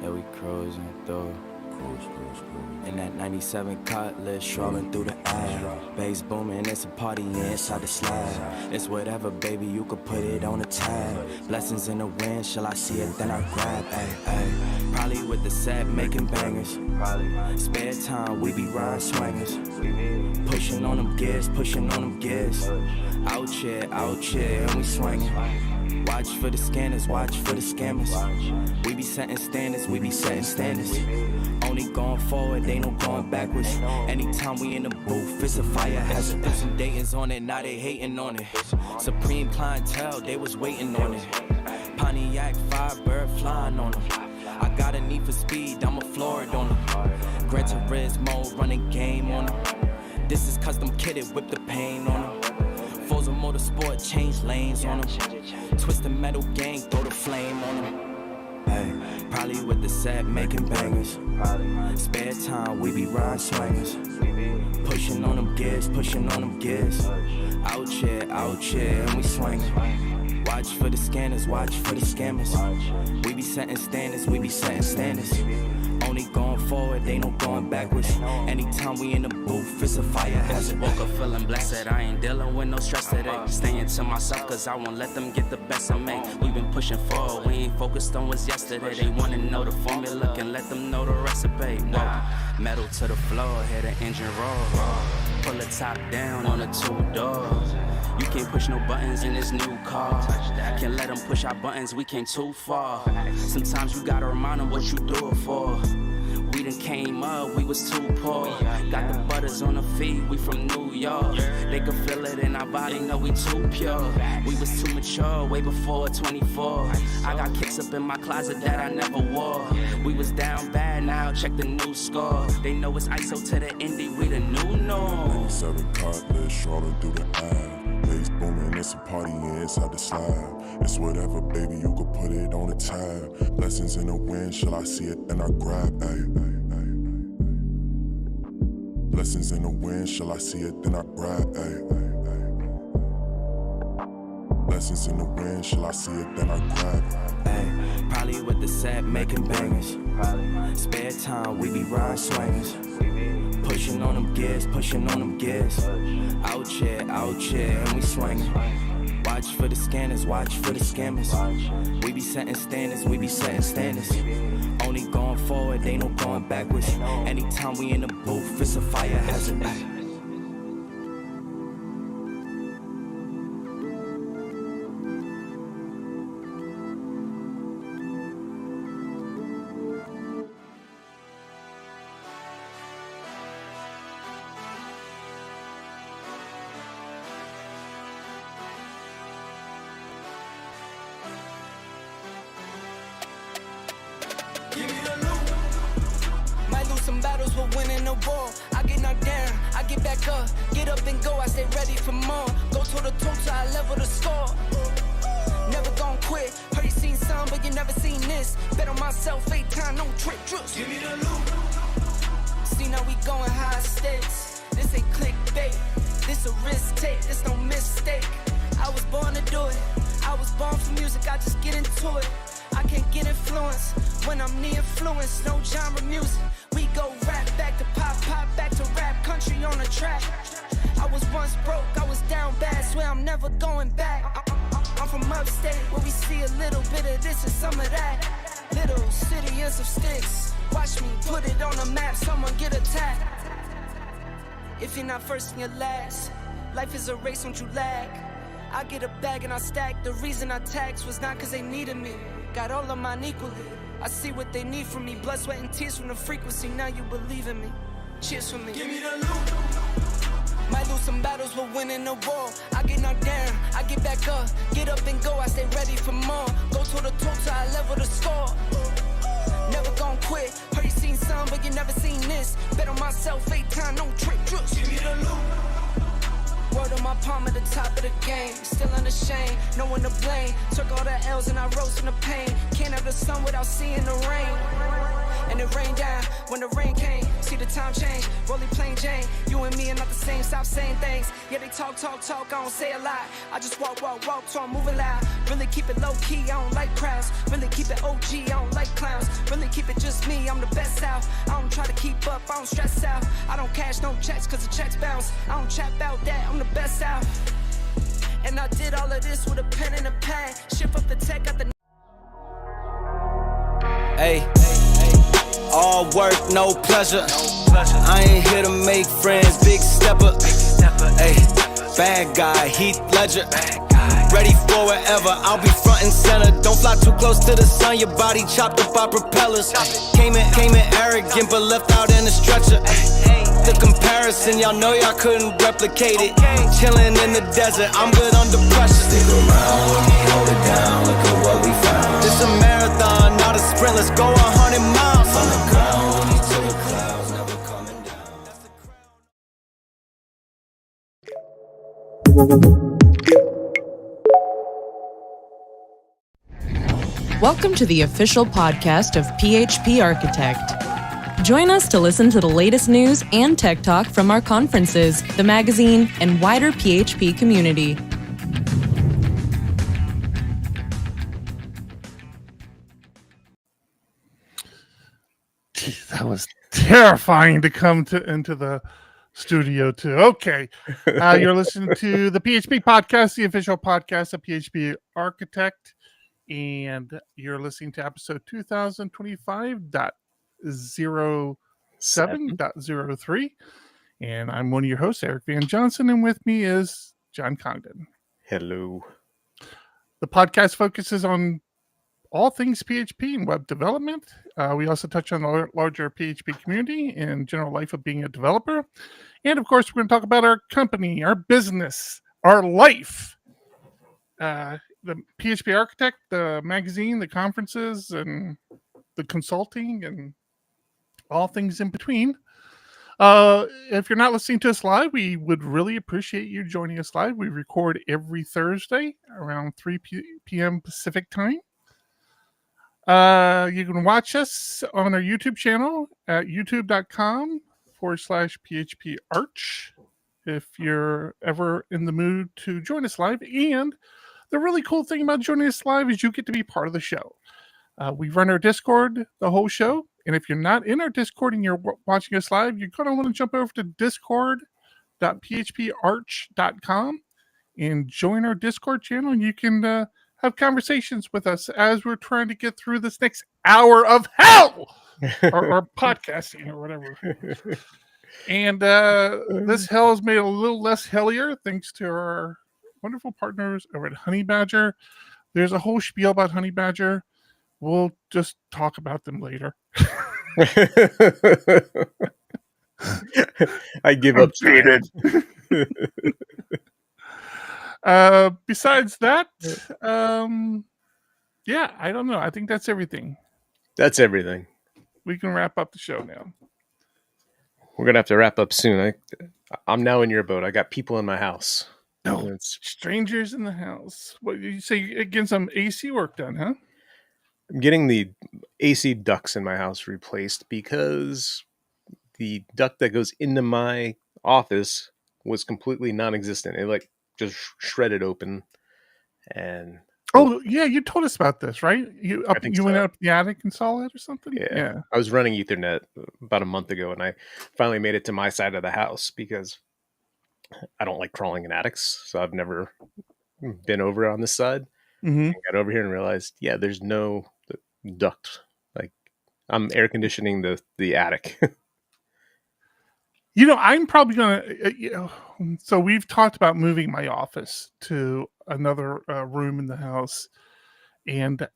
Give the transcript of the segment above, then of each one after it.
Yeah, we cruising through. In that 97 Cutlass, strolling through the ave. Bass booming, it's a party inside the slab. It's whatever, baby, you could put it on a tab. Blessings in the wind, shall I see it, then I grab. Ay. Probably with the set, making bangers. Spare time, we be ride swingers. Pushing on them gears, pushing on them gears. Out here, and we swinging. Watch for the scanners, watch for the scammers. We be setting standards, we be setting standards. Only going forward, ain't no going backwards. Anytime we in the booth, it's a fire hazard. Put some Dayton's on it, now they hating on it. Supreme clientele, they was waiting on it. Pontiac, Firebird flying on them. I got a need for speed, I'm a Florida on them. Gran Turismo, running game on them. This is custom kitted, whip the paint on them. Forza Motorsport, change lanes on them. Twisted metal gang, throw the flame on them. Hey, probably with the set, making bangers. Spare time, we be ride swingers. Pushing on them gears, pushing on them gears. Out here, and we swinging. Watch for the scanners, watch for the scammers. We be setting standards, we be setting standards. Only going forward, ain't no going backwards. Anytime we in the booth, it's a fire hazard. Woke up feeling blessed, I ain't dealing with no stress today. Staying to myself, cause I won't let them get the best of me. We been pushing forward, we ain't focused on what's yesterday. They wanna know the formula, can let them know the recipe. Whoa, metal to the floor, hear the engine roar. Pull the top down on the 2-door. You can't push no buttons in this new car. Can't let them push our buttons, we came too far. Sometimes you gotta remind them what you do it for. We done came up, we was too poor. Got the butters on the feet, we from New York. They can feel it in our body, know we too pure. We was too mature, way before 24. I got kicks up in my closet that I never wore. We was down bad, now check the new score. They know it's ISO to the indie, we the new norm. 97 Cutlass, strolling through the ave. Bass booming, it's a party inside the slab. It's whatever, baby, you could put it on a tab. Blessings in the wind, shall I see it, then I grab. Ay. Blessings in the wind, shall I see it, then I grab. Ay. Blessings in the wind, shall I see it, then I grab. Ay. Probably with the set, making bangers. Spare time, we be ride swingers. Pushing on them gears, pushing on them gears. Out here, and we swinging. Watch for the scanners, watch for the scammers. We be setting standards, we be setting standards. Only going forward, ain't no going backwards. Anytime we in the booth, it's a fire hazard. Give me the loot. Might lose some battles, but winning the war. I get knocked down, I get back up. Get up and go, I stay ready for more. Go to the toe till I level the score. Never gon' quit. Heard you seen some, but you never seen this. Bet on myself 8 times, no trick, trust. Give me the loot. See now we going high stakes. This ain't clickbait. This a risk take, this no mistake. I was born to do it. I was born for music, I just get into it. I can't get influence when I'm near influence. No genre music. We go rap back to pop, pop back to rap. Country on the track. I was once broke, I was down bad. Swear I'm never going back. I'm from upstate where we see a little bit of this and some of that. Little city is of sticks. Watch me put it on the map, someone get attacked. If you're not first, you're last. Life is a race, don't you lag. I get a bag and I stack. The reason I taxed was not cause they needed me. Got all of mine equally. I see what they need from me. Blood, sweat, and tears from the frequency. Now you believe in me. Cheers for me. Give me the loot. Might lose some battles, but winning the war. I get knocked down, I get back up. Get up and go, I stay ready for more. Go to the toe till I level the score. Never gon' quit. Heard you seen some, but you never seen this. Bet on myself 8 times, no trick, trust. Give me the loot. Word on my palm at the top of the game. Still unashamed, no one to blame. Took all the L's and I rose from the pain. Can't have the sun without seeing the rain. And it rained down when the rain came. See the time change, rolling plain Jane. You and me are not the same, stop saying things. Yeah, they talk, I don't say a lot. I just walk, so I'm moving loud. Really keep it low key, I don't like crowds. Really keep it OG, I don't like clowns. Really keep it just me, I'm the best out. I don't try to keep up, I don't stress out. I don't cash no checks cause the checks bounce. I don't trap out that, I'm the best out. And I did all of this with a pen and a pad. Shift up the tech, got the Hey, all work, no pleasure. I ain't here to make friends, big stepper. Hey, bad guy, Heath Ledger. Ready for wherever, I'll be front and center. Don't fly too close to the sun, your body chopped up by propellers. Came in arrogant, but left out in a stretcher. The comparison, y'all know y'all couldn't replicate it. Chilling in the desert, I'm good under pressure. Stick around with me, hold it down, look at what we found. This a marathon, not a sprint, let's go 100 miles. From the ground with me to the clouds, never coming down. Welcome to the official podcast of PHP Architect. Join us to listen to the latest news and tech talk from our conferences, the magazine, and wider PHP community. Jeez, that was terrifying to come into the studio too. Okay, you're listening to the PHP Podcast, the official podcast of PHP Architect, and you're listening to episode 2025.07.03. And I'm one of your hosts, Eric Van Johnson, and with me is John Congdon. Hello. The podcast focuses on all things PHP and web development. We also touch on the larger PHP community and general life of being a developer. And of course, we're going to talk about our company, our business, our life. The PHP Architect, the magazine, the conferences, and the consulting, and all things in between. If you're not listening to us live, we would really appreciate you joining us live. We record every Thursday around 3 p.m. Pacific time. You can watch us on our YouTube channel at youtube.com/PHP Arch if you're ever in the mood to join us live. And the really cool thing about joining us live is you get to be part of the show. We run our Discord the whole show. And if you're not in our Discord and you're watching us live, you're going to want to jump over to discord.phparch.com and join our Discord channel. And you can have conversations with us as we're trying to get through this next hour of hell or podcasting or whatever. And this hell is made a little less hellier thanks to our wonderful partners over at Honey Badger. There's a whole spiel about Honey Badger. We'll just talk about them later. I give up. Besides that, yeah, I don't know. I think that's everything. That's everything. We can wrap up the show now. We're going to have to wrap up soon. I'm now in your boat. I got people in my house. No, it's strangers in the house. What you say? You're getting some AC work done, huh? I'm getting the AC ducts in my house replaced because the duct that goes into my office was completely non-existent. It just shredded open. And oh yeah, you told us about this, right? You went up the attic and saw it or something. Yeah, I was running Ethernet about a month ago, and I finally made it to my side of the house because I don't like crawling in attics, so I've never been over on this side. Mm-hmm. I got over here and realized, there's no duct. I'm air conditioning the attic. I'm probably gonna. So we've talked about moving my office to another room in the house, and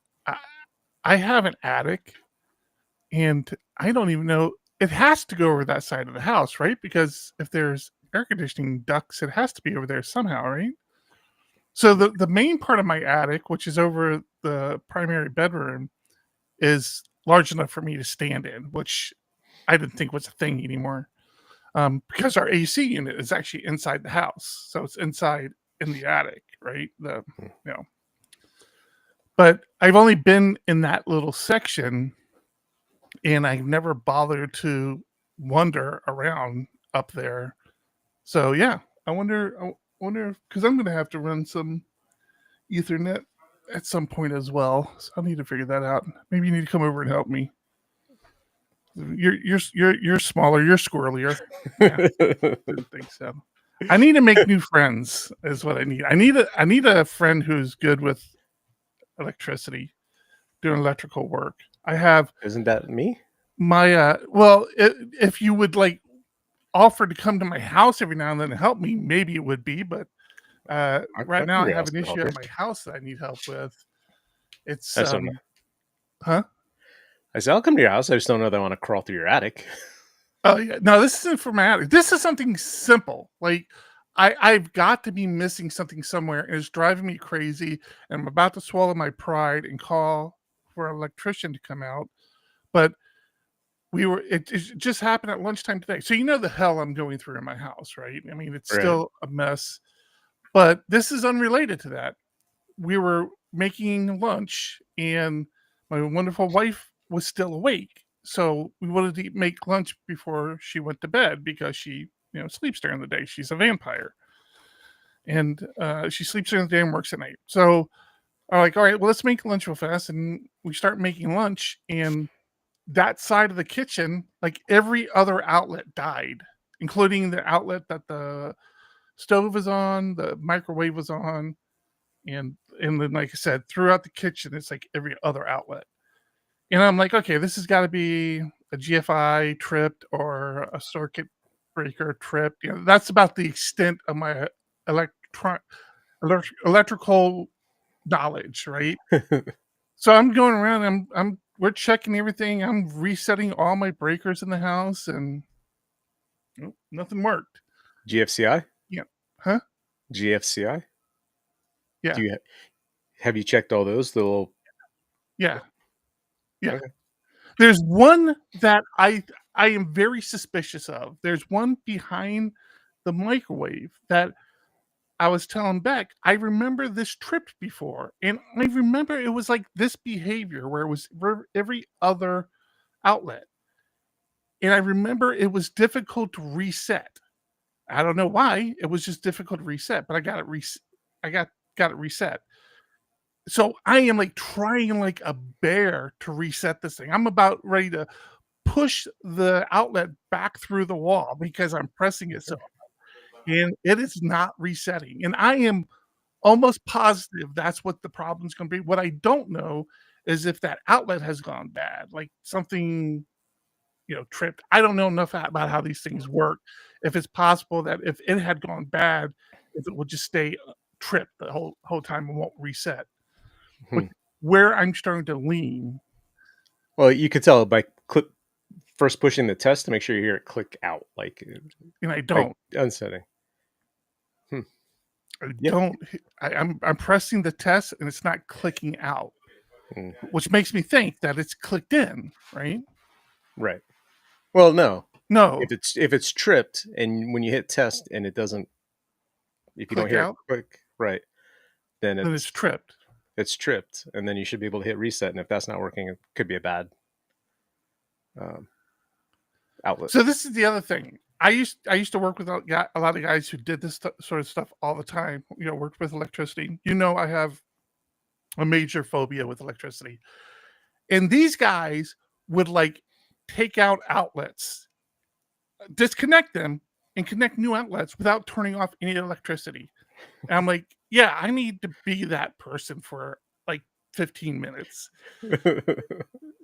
I have an attic, and I don't even know. It has to go over that side of the house, right? Because if there's air conditioning ducts, it has to be over there somehow, right? So the main part of my attic, which is over the primary bedroom, is large enough for me to stand in, which I didn't think was a thing anymore. Because our AC unit is actually inside the house. So it's inside in the attic, right? But I've only been in that little section, and I've never bothered to wander around up there. So yeah, I wonder because I'm going to have to run some Ethernet at some point as well. So I need to figure that out. Maybe you need to come over and help me. You're smaller. You're squirrelier. Yeah, I think so. I need to make new friends. Is what I need. I need a friend who's good with electricity, doing electrical work. I have Isn't that me? my well, if you would like offer to come to my house every now and then and help me, maybe it would be. But right now, I have an issue at my house that I need help with. It's huh? I said, I'll come to your house. I just don't know that I want to crawl through your attic. Oh yeah, no, this isn't for my attic. This is something simple. Like I've got to be missing something somewhere, and it's driving me crazy. And I'm about to swallow my pride and call for an electrician to come out. But it just happened at lunchtime today. So you know the hell I'm going through in my house, right? I mean, it's Right. still a mess. But this is unrelated to that. We were making lunch, and my wonderful wife was still awake. So we wanted to make lunch before she went to bed because she, sleeps during the day. She's a vampire, and she sleeps during the day and works at night. So I'm like, all right, well, let's make lunch real fast, and we start making lunch, and that side of the kitchen, like every other outlet died, including the outlet that the stove is on, the microwave was on, and then, like I said, throughout the kitchen, it's like every other outlet. And I'm like, okay, this has got to be a GFI tripped or a circuit breaker tripped. That's about the extent of my electrical knowledge, right? So I'm going around. We're checking everything. I'm resetting all my breakers in the house, and nothing worked. GFCI? Yeah, huh? GFCI? Yeah, Have you checked all those? The little... yeah. Okay. There's one that I am very suspicious of. There's one behind the microwave that I was telling Beck, I remember this tripped before, and I remember it was like this behavior where it was every other outlet. And I remember it was difficult to reset. I don't know why. It was just difficult to reset, but I got it reset. So I am like trying like a bear to reset this thing. I'm about ready to push the outlet back through the wall because I'm pressing it so hard, and it is not resetting. And I am almost positive that's what the problem's going to be. What I don't know is if that outlet has gone bad, like something, tripped. I don't know enough about how these things work. If it's possible that if it had gone bad, if it would just stay tripped the whole time and won't reset. But where I'm starting to lean. Well, you could tell by first pushing the test to make sure you hear it click out, And I don't. Unsetting. I don't. I'm pressing the test and it's not clicking out, which makes me think that it's clicked in, right? Right. Well, no. If it's tripped and when you hit test and it doesn't, if you don't hear it click, right, then it's tripped. It's tripped, and then you should be able to hit reset. And if that's not working, it could be a bad outlet. So this is the other thing. I used to work with a lot of guys who did this sort of stuff all the time. Worked with electricity. I have a major phobia with electricity, and these guys would like take out outlets, disconnect them, and connect new outlets without turning off any electricity. And I'm like, yeah, I need to be that person for like 15 minutes.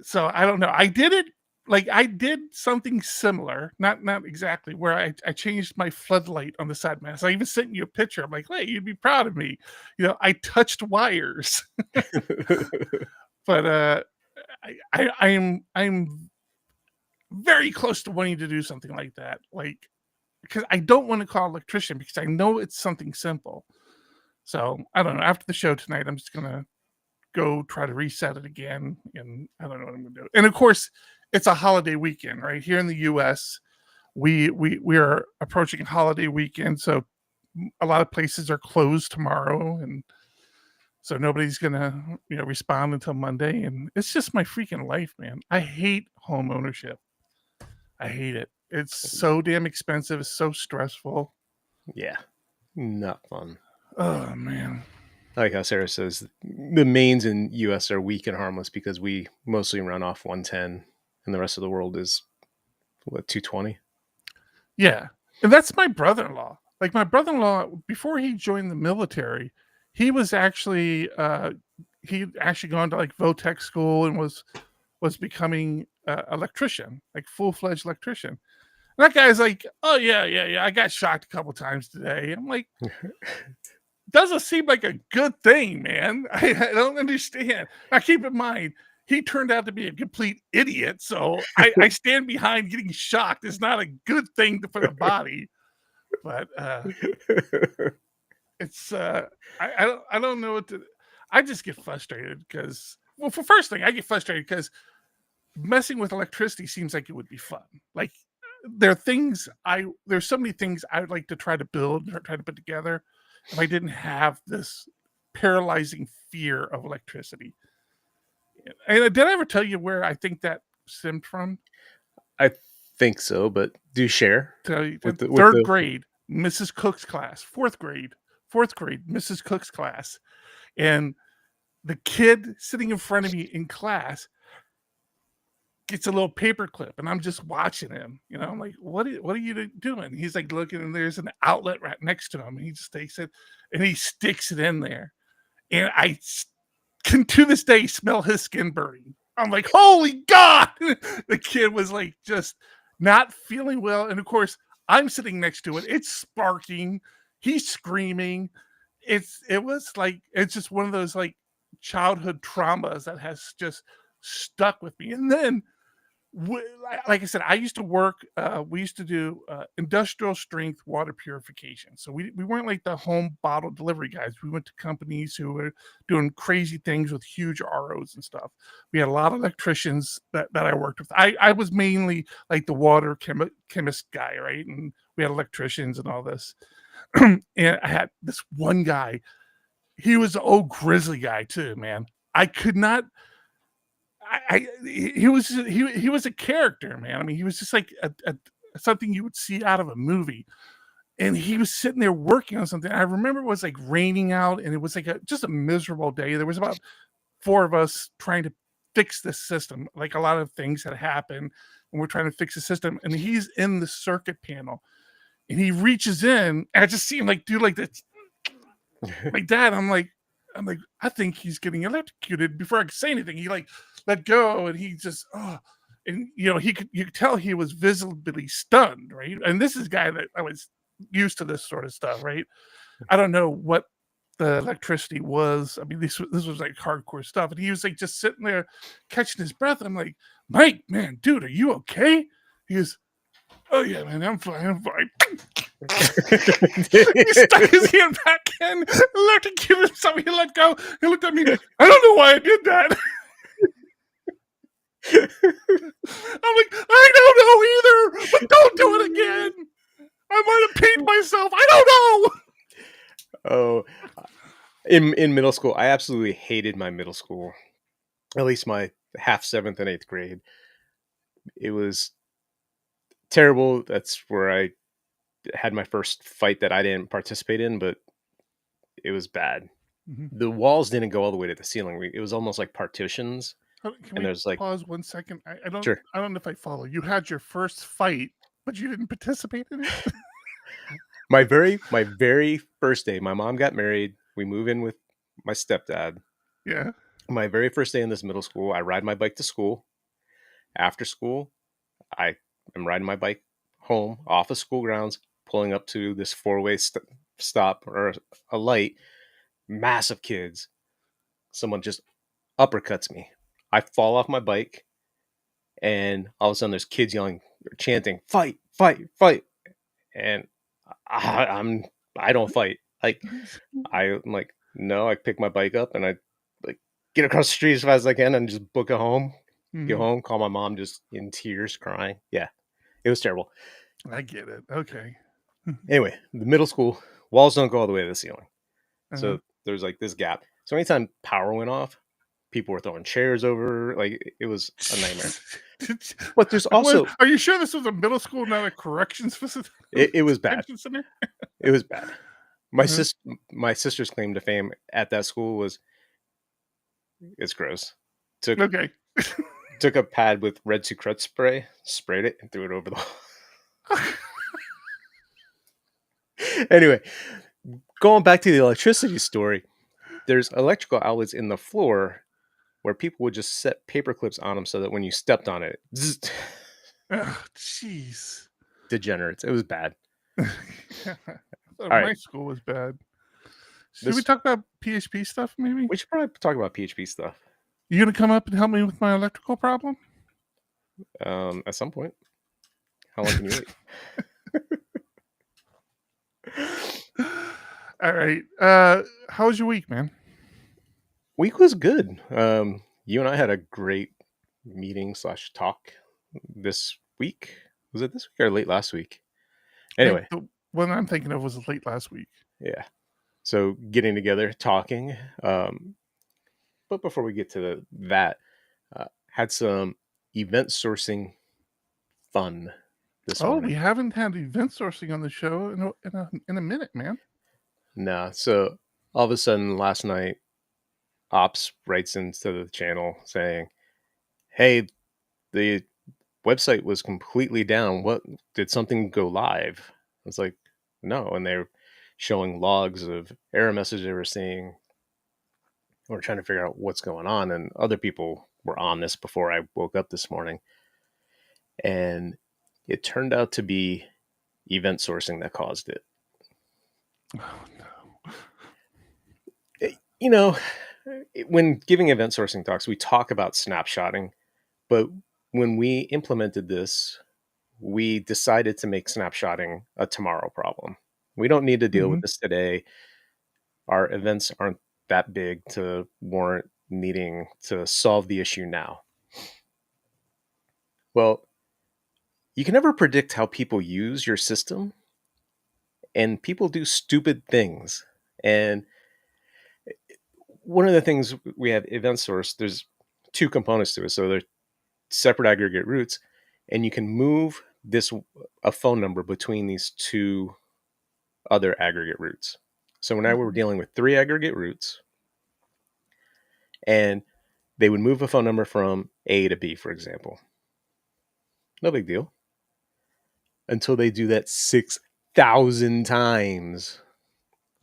So I don't know. I did it. Like I did something similar, not exactly, where I changed my floodlight on the side mask. I even sent you a picture. I'm like, hey, you'd be proud of me. I touched wires. But I'm very close to wanting to do something like that. Like, because I don't want to call an electrician because I know it's something simple. So I don't know. After the show tonight, I'm just gonna go try to reset it again, and I don't know what I'm gonna do. And of course, it's a holiday weekend, right? Here in the U.S., we are approaching holiday weekend, so a lot of places are closed tomorrow, and so nobody's gonna respond until Monday. And it's just my freaking life, man. I hate home ownership. I hate it. It's so damn expensive. It's so stressful. Yeah, not fun. Oh man. Like how Sarah says, the mains in U.S. are weak and harmless because we mostly run off 110 and the rest of the world is what, 220. Yeah. And that's my brother-in-law. Like my brother-in-law, before he joined the military, he was actually he'd actually gone to like Votech school and was becoming electrician, like full-fledged electrician. And that guy's like, oh yeah, I got shocked a couple times today. I'm like, doesn't seem like a good thing, man. I don't understand. Now keep in mind, he turned out to be a complete idiot. So I stand behind getting shocked. It's not a good thing for the body. But it's I don't know what to. I just get frustrated because, well, for first thing, I get frustrated because messing with electricity seems like it would be fun. Like there's so many things I would like to try to build or try to put together if I didn't have this paralyzing fear of electricity. And did I ever tell you where I think that stemmed from? I think so, but do share. Third grade, Mrs. Cook's class. Fourth grade, Mrs. Cook's class. And the kid sitting in front of me in class gets a little paper clip, and I'm just watching him. You know, I'm like, what are you doing? He's like looking, and there's an outlet right next to him. And he just takes it, and he sticks it in there. And I can, to this day, smell his skin burning. I'm like, holy God! The kid was like just not feeling well. And of course, I'm sitting next to it. It's sparking. He's screaming. It's just one of those like childhood traumas that has just stuck with me. And then, like I said, I used to work, we used to do industrial strength water purification. So we weren't like the home bottle delivery guys. We went to companies who were doing crazy things with huge ROs and stuff. We had a lot of electricians that I worked with. I was mainly like the water chemist guy, right? And we had electricians and all this. And I had this one guy. He was an old grizzly guy too, man. I could not. He was a character, man. I mean, he was just like a something you would see out of a movie. And he was sitting there working on something. I remember it was like raining out, and it was like just a miserable day. There was about 4 of us trying to fix this system. Like a lot of things had happened, and we're trying to fix the system. And he's in the circuit panel, and he reaches in, and I just see him like do like this, like that. I'm like, I think he's getting electrocuted. Before I could say anything, he like let go, and he just and you know, you could tell he was visibly stunned, right? And this is a guy that I was used to this sort of stuff, right? I don't know what the electricity was. I mean, this was like hardcore stuff, and he was like just sitting there catching his breath. And I'm like, Mike, man, dude, are you okay? He goes, oh yeah, man, I'm fine. He stuck his hand back in, electrocuted himself. He let go. He looked at me. I don't know why I did that. I'm like, I don't know either, but don't do it again. I might have peed myself. I don't know. Oh, in middle school, I absolutely hated my middle school. At least my half 7th and 8th grade. It was terrible. That's where I had my first fight that I didn't participate in, but it was bad. Mm-hmm. The walls didn't go all the way to the ceiling. It was almost like partitions. Can we there's like pause 1 second? I don't. Sure. I don't know if I follow. You had your first fight, but you didn't participate in it. My very first day, my mom got married. We move in with my stepdad. Yeah. My very first day in this middle school, I ride my bike to school. After school, I am riding my bike home off of school grounds, pulling up to this 4-way stop or a light. Massive kids. Someone just uppercuts me. I fall off my bike, and all of a sudden there's kids yelling, chanting, "Fight, fight, fight!" And I don't fight. Like I'm like, no. I pick my bike up and I like get across the street as fast as I can and just book it home. Mm-hmm. Get home, call my mom, just in tears, crying. Yeah, it was terrible. I get it. Okay. Anyway, the middle school walls don't go all the way to the ceiling, so there's like this gap. So anytime power went off, people were throwing chairs over. Like it was a nightmare. But there's also, are you sure this was a middle school, not a corrections facility? It was bad. It was bad. My sister's claim to fame at that school was, it's gross. Okay. took a pad with red sucrose spray, sprayed it, and threw it over the wall. Anyway, going back to the electricity story, there's electrical outlets in the floor where people would just set paper clips on them so that when you stepped on it, zzz, Jeez. degenerates. It was bad. My right. school was bad. Should we talk about PHP stuff, maybe? We should probably talk about PHP stuff. You gonna come up and help me with my electrical problem? At some point. How long can you wait? All right. How was your week, man? Week was good. You and I had a great meeting / talk this week. Was it this week or late last week? Anyway, The one I'm thinking of was late last week. yeah. So getting together, talking. But before we get to that, had some event sourcing fun this morning. We haven't had event sourcing on the show in a minute, man. Nah. So all of a sudden last night, Ops writes into the channel saying, "Hey, the website was completely down. What, did something go live?" I was like, "No," and they're showing logs of error messages they were seeing. We're trying to figure out what's going on, and other people were on this before I woke up this morning, and it turned out to be event sourcing that caused it. Oh no. You know, when giving event sourcing talks, we talk about snapshotting, but when we implemented this, we decided to make snapshotting a tomorrow problem. We don't need to deal with this today. Our events aren't that big to warrant needing to solve the issue now. Well, you can never predict how people use your system, and people do stupid things. And one of the things we have event source, there's two components to it. So there's separate aggregate routes, and you can move a phone number between these two other aggregate routes. So when I were dealing with 3 aggregate routes, and they would move a phone number from A to B, for example. No big deal. Until they do that 6,000 times.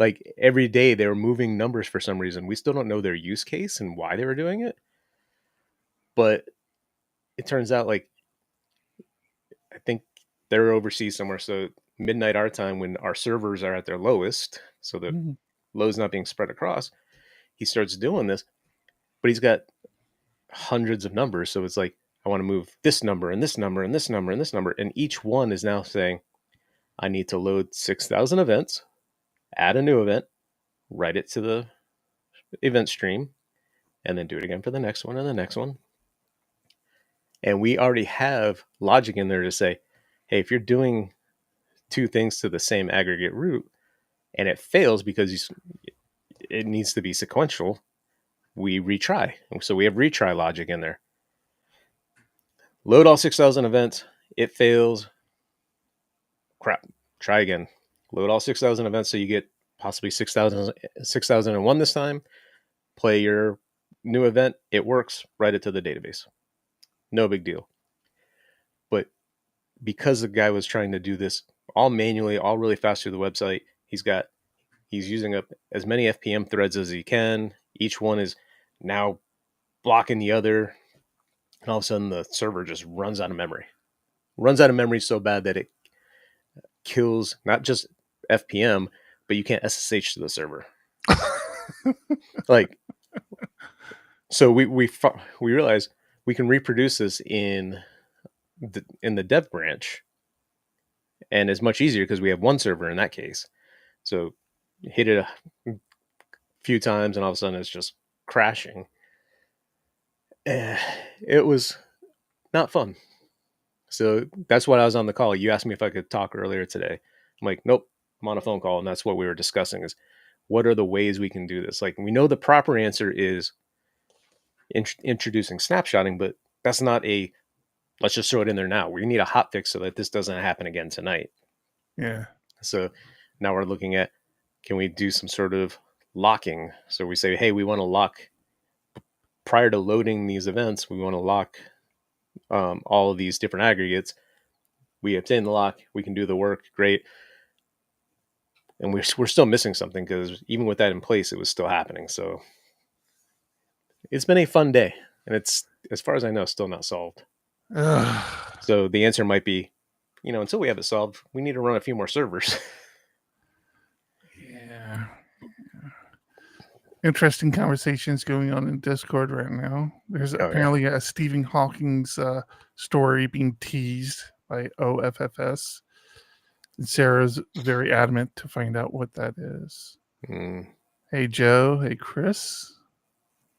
Like every day they were moving numbers for some reason. We still don't know their use case and why they were doing it. But it turns out, like, I think they're overseas somewhere. So midnight our time, when our servers are at their lowest, so the load's not being spread across, he starts doing this. But he's got hundreds of numbers. So it's like, I want to move this number and this number and this number and this number. And each one is now saying, I need to load 6,000 events, add a new event, write it to the event stream, and then do it again for the next one and the next one. And we already have logic in there to say, hey, if you're doing 2 things to the same aggregate route and it fails because it needs to be sequential, we retry. So we have retry logic in there. Load all 6,000 events. It fails. Crap. Try again. Load all 6,000 events so you get possibly 6,001 this time. Play your new event. It works. Write it to the database. No big deal. But because the guy was trying to do this all manually, all really fast through the website, he's using up as many FPM threads as he can. Each one is now blocking the other. And all of a sudden the server just runs out of memory. Runs out of memory so bad that it kills not just FPM, but you can't SSH to the server. Like, so we realize we can reproduce this in the dev branch, and it's much easier because we have one server in that case. So hit it a few times and all of a sudden it's just crashing. It was not fun. So that's why I was on the call. You asked me if I could talk earlier today. I'm like, nope, I'm on a phone call. And that's what we were discussing, is what are the ways we can do this? Like, we know the proper answer is introducing snapshotting, but that's not let's just throw it in there now. We need a hot fix so that this doesn't happen again tonight. Yeah. So now we're looking at, can we do some sort of locking? So we say, hey, we want to lock prior to loading these events. We want to lock all of these different aggregates. We obtain the lock, we can do the work, great. And we're still missing something because even with that in place, it was still happening. So it's been a fun day, and it's, as far as I know, still not solved. So the answer might be, until we have it solved, we need to run a few more servers. Yeah. Interesting conversations going on in Discord right now. There's apparently a Stephen Hawking's story being teased by OFFS. And Sarah's very adamant to find out what that is. Hey, Joe. Hey, Chris.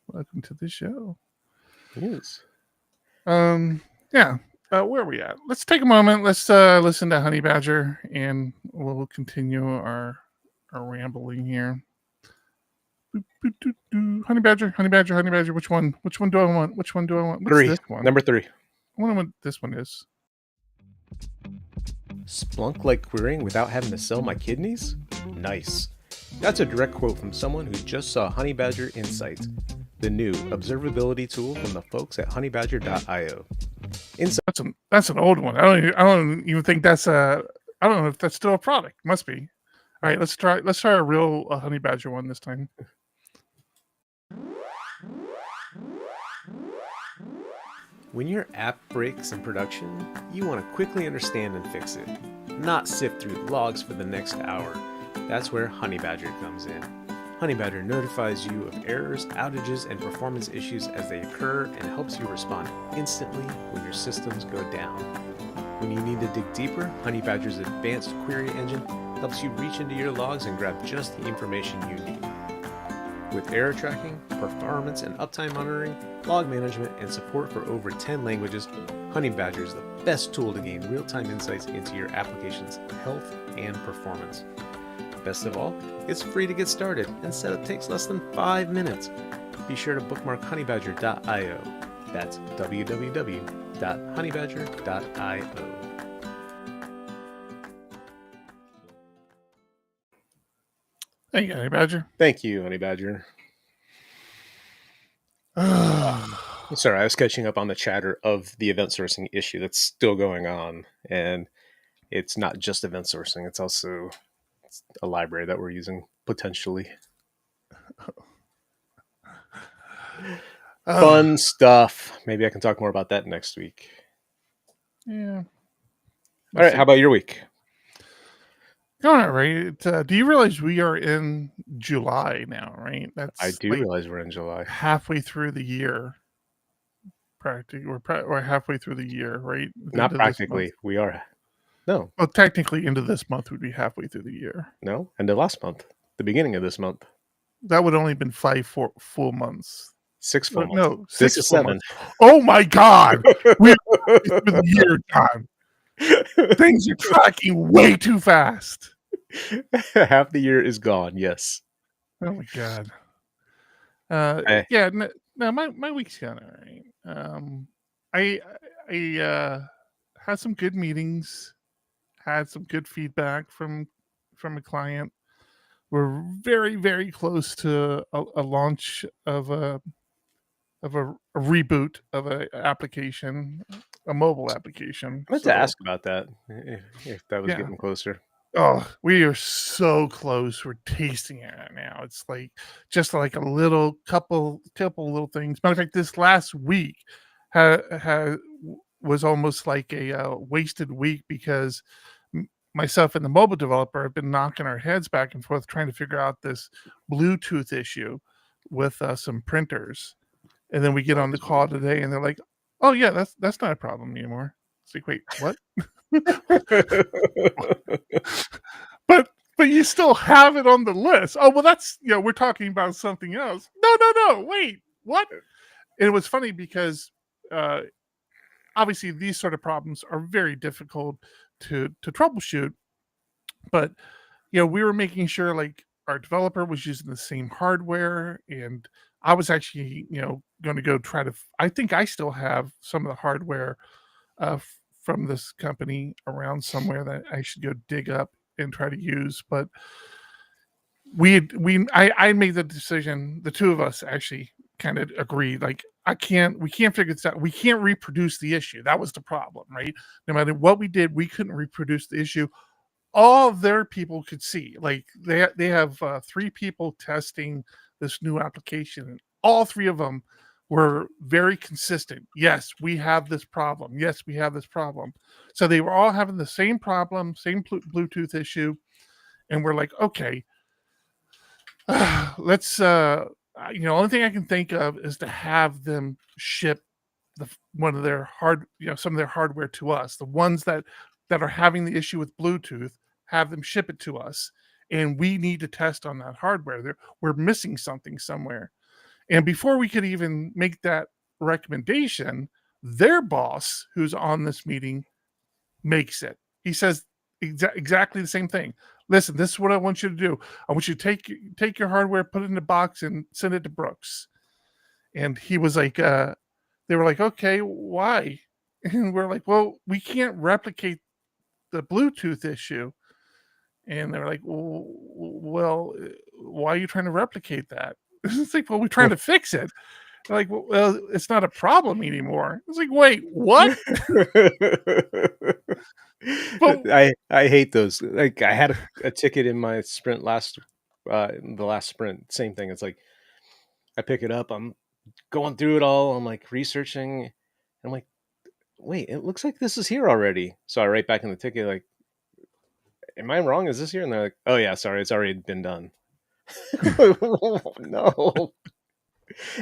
Welcome to the show. Yes. Yeah. Where are we at? Let's take a moment. Let's listen to Honey Badger, and we'll continue our rambling here. Honey Badger. Which one? Which one do I want? What's 3. This one? Number 3. I wonder what this one is. Splunk like querying without having to sell my kidneys? Nice. That's a direct quote from someone who just saw Honey Badger Insight, the new observability tool from the folks at honeybadger.io. That's an old one. I don't even think that's a. I don't know if that's still a product. Must be. All right, let's try a real Honey Badger one this time. When your app breaks in production, you want to quickly understand and fix it, not sift through logs for the next hour. That's where Honey Badger comes in. Honey Badger notifies you of errors, outages, and performance issues as they occur and helps you respond instantly when your systems go down. When you need to dig deeper, Honey Badger's advanced query engine helps you reach into your logs and grab just the information you need. With error tracking, performance and uptime monitoring, log management, and support for over 10 languages, Honey Badger is the best tool to gain real-time insights into your application's health and performance. Best of all, it's free to get started, and setup takes less than 5 minutes. Be sure to bookmark honeybadger.io. That's www.honeybadger.io. Thank you, Honey Badger. Thank you, Honey Badger. Sorry, I was catching up on the chatter of the event sourcing issue that's still going on. And it's not just event sourcing, it's also a library that we're using potentially. Fun stuff. Maybe I can talk more about that next week. Yeah. All right, how about your week? Going all right. Do you realize we are in July now, right? I do realize we're in July. Halfway through the year. Practically, we're halfway through the year, right? Not practically. We are. No. Well, technically, end of this month would be halfway through the year. No, end of last month. The beginning of this month. That would only have been 5 full months. 6 full months. No, 6 this is 7. Months. Oh my God! We're through the year, John. Things are tracking way too fast. Half the year is gone. Yes. Oh my God. Yeah. No, my week's gone all right. I had some good meetings. Had some good feedback from a client. We're very, very close to a launch of a reboot of an application, a mobile application. I meant to ask about that, if that was getting closer. Oh, we are so close. We're tasting it right now. It's like just like a little couple little things. Matter of fact, this last week was almost like a wasted week because myself and the mobile developer have been knocking our heads back and forth trying to figure out this Bluetooth issue with some printers. And then we get on the call today and they're like, "Oh yeah, that's not a problem anymore." It's like, wait, what? but you still have it on the list. Oh, well, that's, we're talking about something else. No, wait, what? And it was funny because obviously these sort of problems are very difficult to troubleshoot, but we were making sure like our developer was using the same hardware, and I was actually going to go try to, I think I still have some of the hardware from this company around somewhere that I should go dig up and try to use. But I made the decision, the two of us actually kind of agreed, like, we can't figure this out. We can't reproduce the issue. That was the problem, right? No matter what we did, we couldn't reproduce the issue. All of their people could see, like they have 3 people testing this new application, and all 3 of them were very consistent. Yes, we have this problem. Yes, we have this problem. So they were all having the same problem, same Bluetooth issue, and we're like, okay, let's only thing I can think of is to have them ship one of their some of their hardware to us. The ones that are having the issue with Bluetooth, have them ship it to us, and we need to test on that hardware. We're missing something somewhere. And before we could even make that recommendation, their boss, who's on this meeting, makes it. He says exactly the same thing. Listen, this is what I want you to do. I want you to take your hardware, put it in a box, and send it to Brooks. And he was like, they were like, okay, why? And we're like, well, we can't replicate the Bluetooth issue. And they're like, well, why are you trying to replicate that? It's like, well, we're trying to fix it. They're like, well, it's not a problem anymore. It's like, wait, what? But I hate those. Like, I had a ticket in my sprint the last sprint. Same thing. It's like, I pick it up. I'm going through it all. I'm like researching. I'm like, wait, it looks like this is here already. So I write back in the ticket, like, am I wrong? Is this here? And they're like, oh yeah, sorry, it's already been done. No.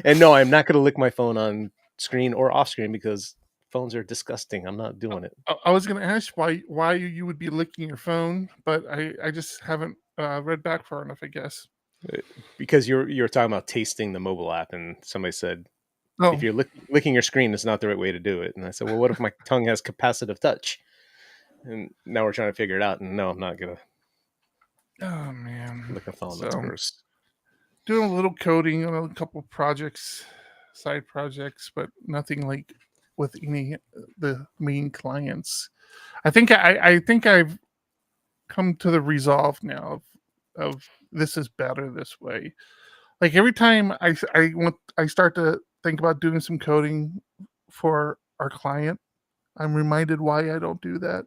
And no, I'm not going to lick my phone on screen or off screen because phones are disgusting. I'm not doing it. I was going to ask why you would be licking your phone, but I just haven't read back far enough, I guess. Because you're talking about tasting the mobile app, and somebody said, Oh, if you're licking your screen, it's not the right way to do it. And I said, well, what if my tongue has capacitive touch? And now we're trying to figure it out. And no, I'm not going to oh man, lick a phone. That's gross. Doing a little coding on a couple projects, side projects, but nothing like with the main clients. I think I've come to the resolve now of this is better this way. Like every time I start to think about doing some coding for our client, I'm reminded why I don't do that.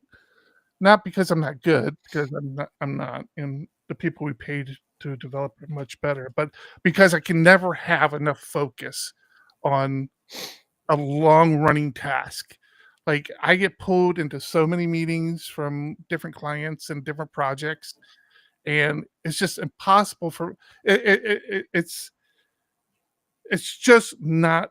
Not because I'm not good, because I'm not, and the people we paid to develop are much better, but because I can never have enough focus on a long running task. Like I get pulled into so many meetings from different clients and different projects, and it's just impossible for it's just not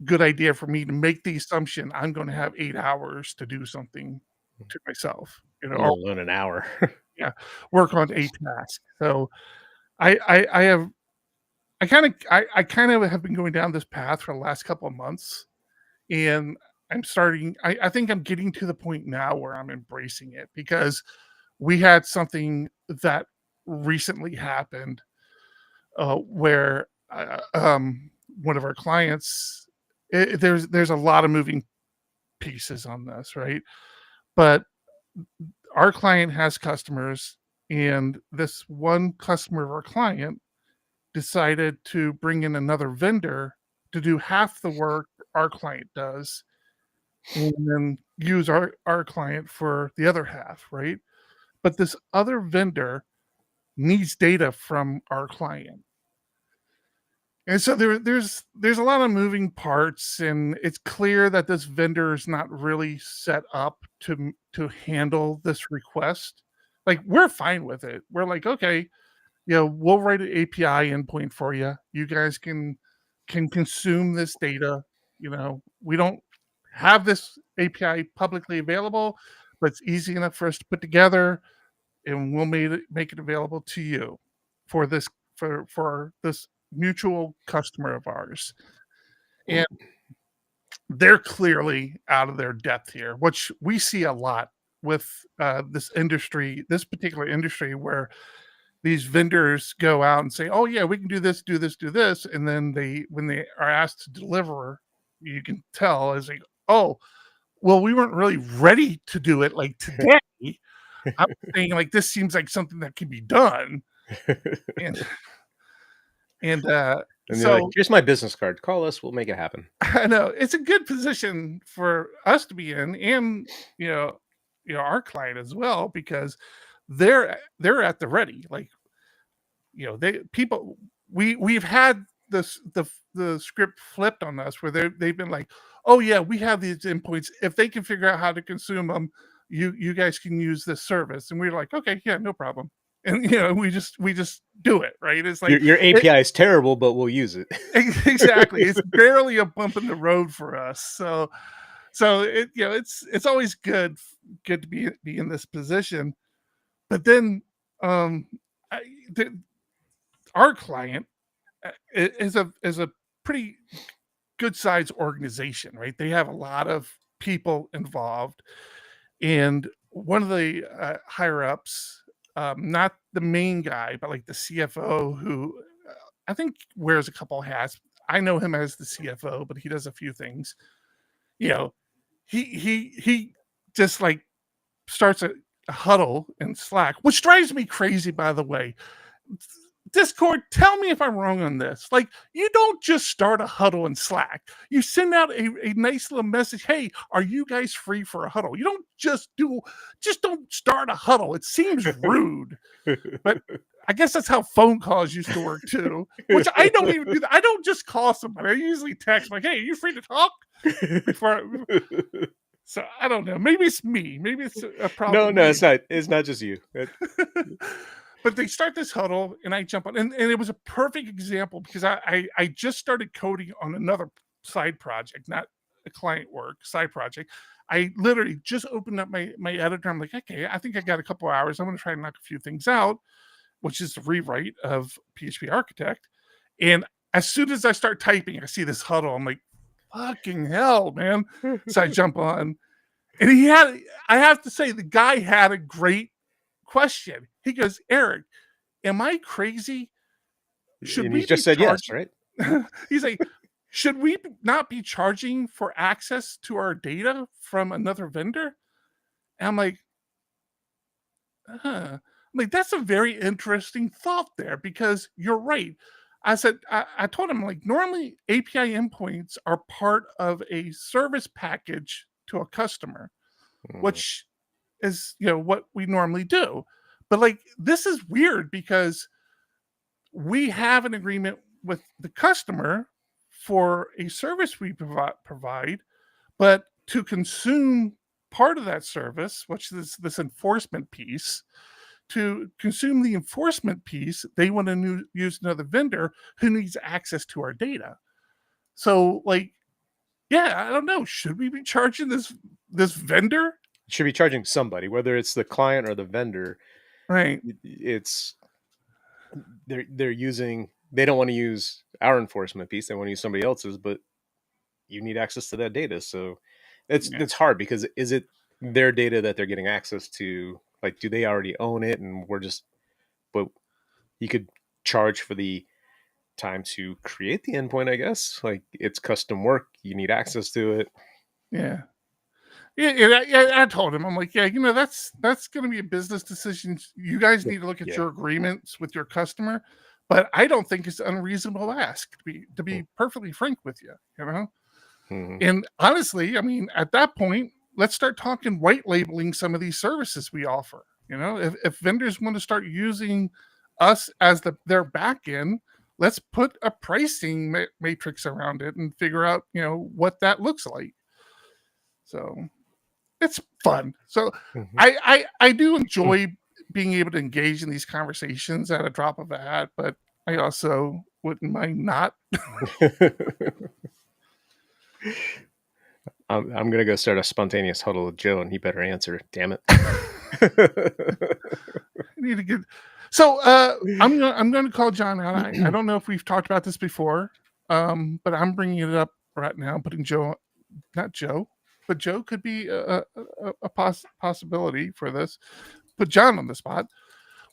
good idea for me to make the assumption I'm going to have 8 hours to do something to myself, or alone an hour. Yeah, work on a task. So I kind of have been going down this path for the last couple of months, and I think I'm getting to the point now where I'm embracing it, because we had something that recently happened where one of our clients, there's a lot of moving pieces on this, right? But our client has customers, and this one customer of our client decided to bring in another vendor to do half the work our client does, and then use our client for the other half, right? But this other vendor needs data from our client. And so there's a lot of moving parts, and it's clear that this vendor is not really set up to handle this request. Like, we're fine with it. We're like, okay, we'll write an API endpoint for you. You guys can consume this data. We don't have this API publicly available, but it's easy enough for us to put together, and we'll make it available to you for this mutual customer of ours. And they're clearly out of their depth here, which we see a lot with this particular industry, where these vendors go out and say, oh yeah, we can do this, and then when they are asked to deliver, you can tell as like, oh, well, we weren't really ready to do it like today. I'm saying, like, this seems like something that can be done. And they're like, so here's my business card. Call us. We'll make it happen. I know it's a good position for us to be in, and our client as well, because they're at the ready. Like, we've had the script flipped on us where they've been like, oh yeah, we have these endpoints. If they can figure out how to consume them, you guys can use this service. And we're like, okay, yeah, no problem. And we just do it, right? It's like Your API is terrible, but we'll use it. exactly. It's barely a bump in the road for us. So it's always good to be in this position. But then our client is a pretty good sized organization, right? They have a lot of people involved, and one of the higher ups, not the main guy, but like the CFO, who I think wears a couple hats. I know him as the CFO, but he does a few things. He just like starts a huddle in Slack, which drives me crazy, by the way. Discord, tell me if I'm wrong on this. Like, you don't just start a huddle in Slack. You send out a nice little message. Hey, are you guys free for a huddle? You don't just don't start a huddle. It seems rude, but I guess that's how phone calls used to work too, which I don't even do that. I don't just call somebody. I usually text like, hey, are you free to talk? So I don't know. Maybe it's me. Maybe it's a problem. No, it's not. It's not just you. But they start this huddle, and I jump on, and it was a perfect example because I just started coding on another side project, not a client work, side project. I literally just opened up my editor. I'm like, okay, I think I got a couple hours. I'm going to try and knock a few things out, which is the rewrite of PHP Architect. And as soon as I start typing, I see this huddle. I'm like, fucking hell, man. So I jump on, and I have to say, the guy had a great question. He goes, Eric, am I crazy? And he just said yes, right? He's like, should we not be charging for access to our data from another vendor? And I'm like, that's a very interesting thought there, because you're right. I said, I told him, like, normally API endpoints are part of a service package to a customer, which is, what we normally do. But like, this is weird because we have an agreement with the customer for a service we provide, but to consume part of that service, which is this enforcement piece, to consume the enforcement piece, they want to use another vendor who needs access to our data. So, like, yeah, I don't know. Should we be charging this vendor? Should be charging somebody, whether it's the client or the vendor. Right. It's they're using. They don't want to use our enforcement piece. They want to use somebody else's, but you need access to that data. So it's hard, because is it their data that they're getting access to? Like, do they already own it? And but you could charge for the time to create the endpoint, I guess. Like, it's custom work. You need access to it. Yeah. Yeah, I told him, I'm like, yeah, that's going to be a business decision. You guys need to look at your agreements with your customer, but I don't think it's unreasonable to ask, to be perfectly frank with you, And honestly, I mean, at that point, let's start talking white labeling some of these services we offer. If vendors want to start using us as their back end, let's put a pricing matrix around it and figure out, what that looks like. So it's fun. So I do enjoy being able to engage in these conversations at a drop of a hat, but I also wouldn't mind not. I'm going to go start a spontaneous huddle with Joe, and he better answer. Damn it. Need to get. So I'm going to call John out. I don't know if we've talked about this before, but I'm bringing it up right now. Putting not Joe, but Joe could be a possibility for this. Put John on the spot.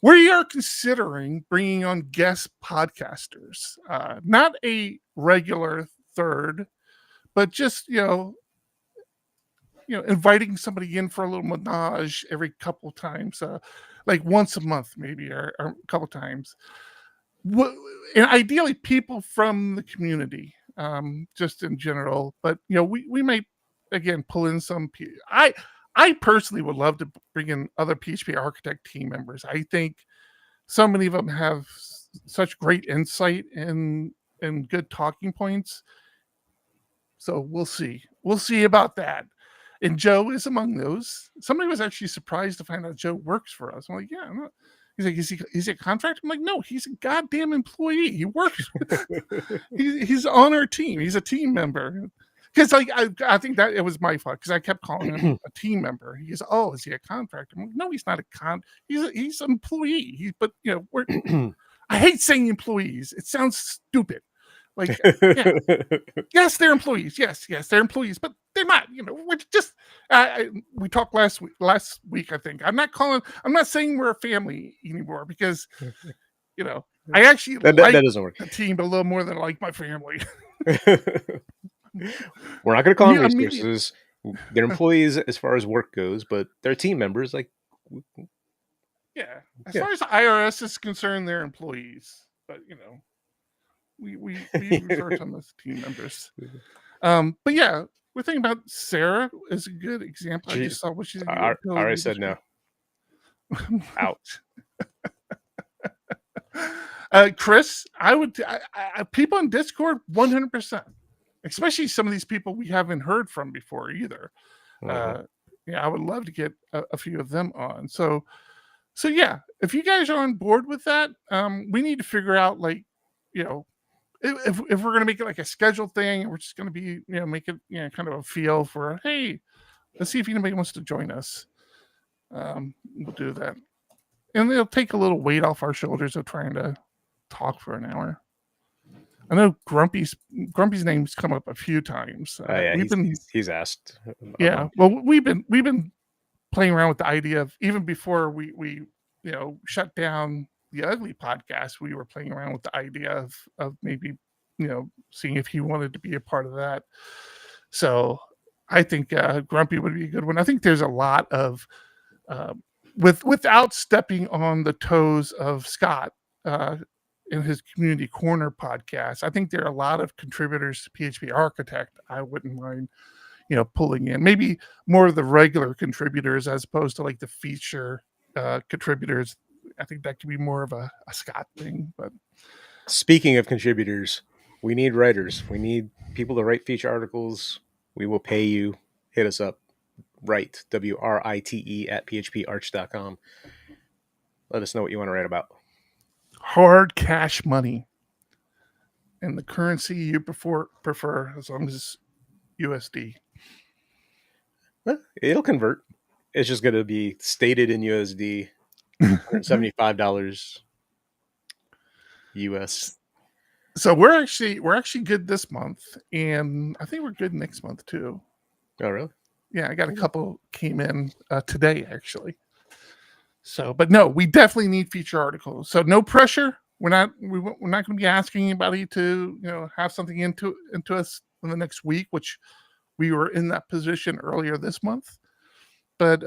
We are considering bringing on guest podcasters, not a regular third, but just inviting somebody in for a little menage every couple of times, like once a month maybe, or a couple times. and ideally people from the community, just in general. But we might again pull in some. I personally would love to bring in other PHP Architect team members. I think so many of them have such great insight and good talking points. So we'll see. We'll see about that. And Joe is among those. Somebody was actually surprised to find out Joe works for us. I'm like, yeah. I'm not. He's like, is he a contractor? I'm like, no, he's a goddamn employee. He works. he's on our team. He's a team member. Because I think that it was my fault because I kept calling him a team member. He goes, oh, is he a contractor? I'm like, no, he's not a he's an employee. But I hate saying employees. It sounds stupid. Like, yeah. Yes, they're employees. Yes, they're employees, but they're not. We're just. We talked last week. I think I'm not saying we're a family anymore because, I actually that doesn't work. The team a little more than I like my family. We're not going to call them resources. They're employees as far as work goes, but they're team members. Like, as far as the IRS is concerned, they're employees. But we refer to them as team members. But yeah, we're thinking about Sarah is a good example. I just saw what she's. I already said no. Ouch. Chris, I would. People on Discord, 100%. Especially some of these people we haven't heard from before either. I would love to get a few of them on. So yeah, if you guys are on board with that, we need to figure out if we're going to make it like a scheduled thing, we're just going to be make it kind of a feel for, hey, let's see if anybody wants to join us. We'll do that, and it'll take a little weight off our shoulders of trying to talk for an hour. I know Grumpy's name's come up a few times. He's asked. Yeah, well, we've been playing around with the idea of, even before we shut down the Ugly podcast, we were playing around with the idea of maybe seeing if he wanted to be a part of that. So I think Grumpy would be a good one. I think there's a lot of without stepping on the toes of Scott. In his Community Corner podcast, I think there are a lot of contributors to PHP Architect I wouldn't mind, pulling in. Maybe more of the regular contributors as opposed to like the feature contributors. I think that could be more of a Scott thing. But speaking of contributors, we need writers. We need people to write feature articles. We will pay you. Hit us up. Write, WRITE at phparch.com. Let us know what you want to write about. Hard cash money and the currency you prefer, as long as it's USD. It'll convert. It's just going to be stated in USD, $175 US. So we're actually good this month, and I think we're good next month too. Oh, really? Yeah, I got a couple came in today actually. So, but no, we definitely need feature articles. So no pressure. We're not going to be asking anybody to have something into us in the next week, which we were in that position earlier this month. But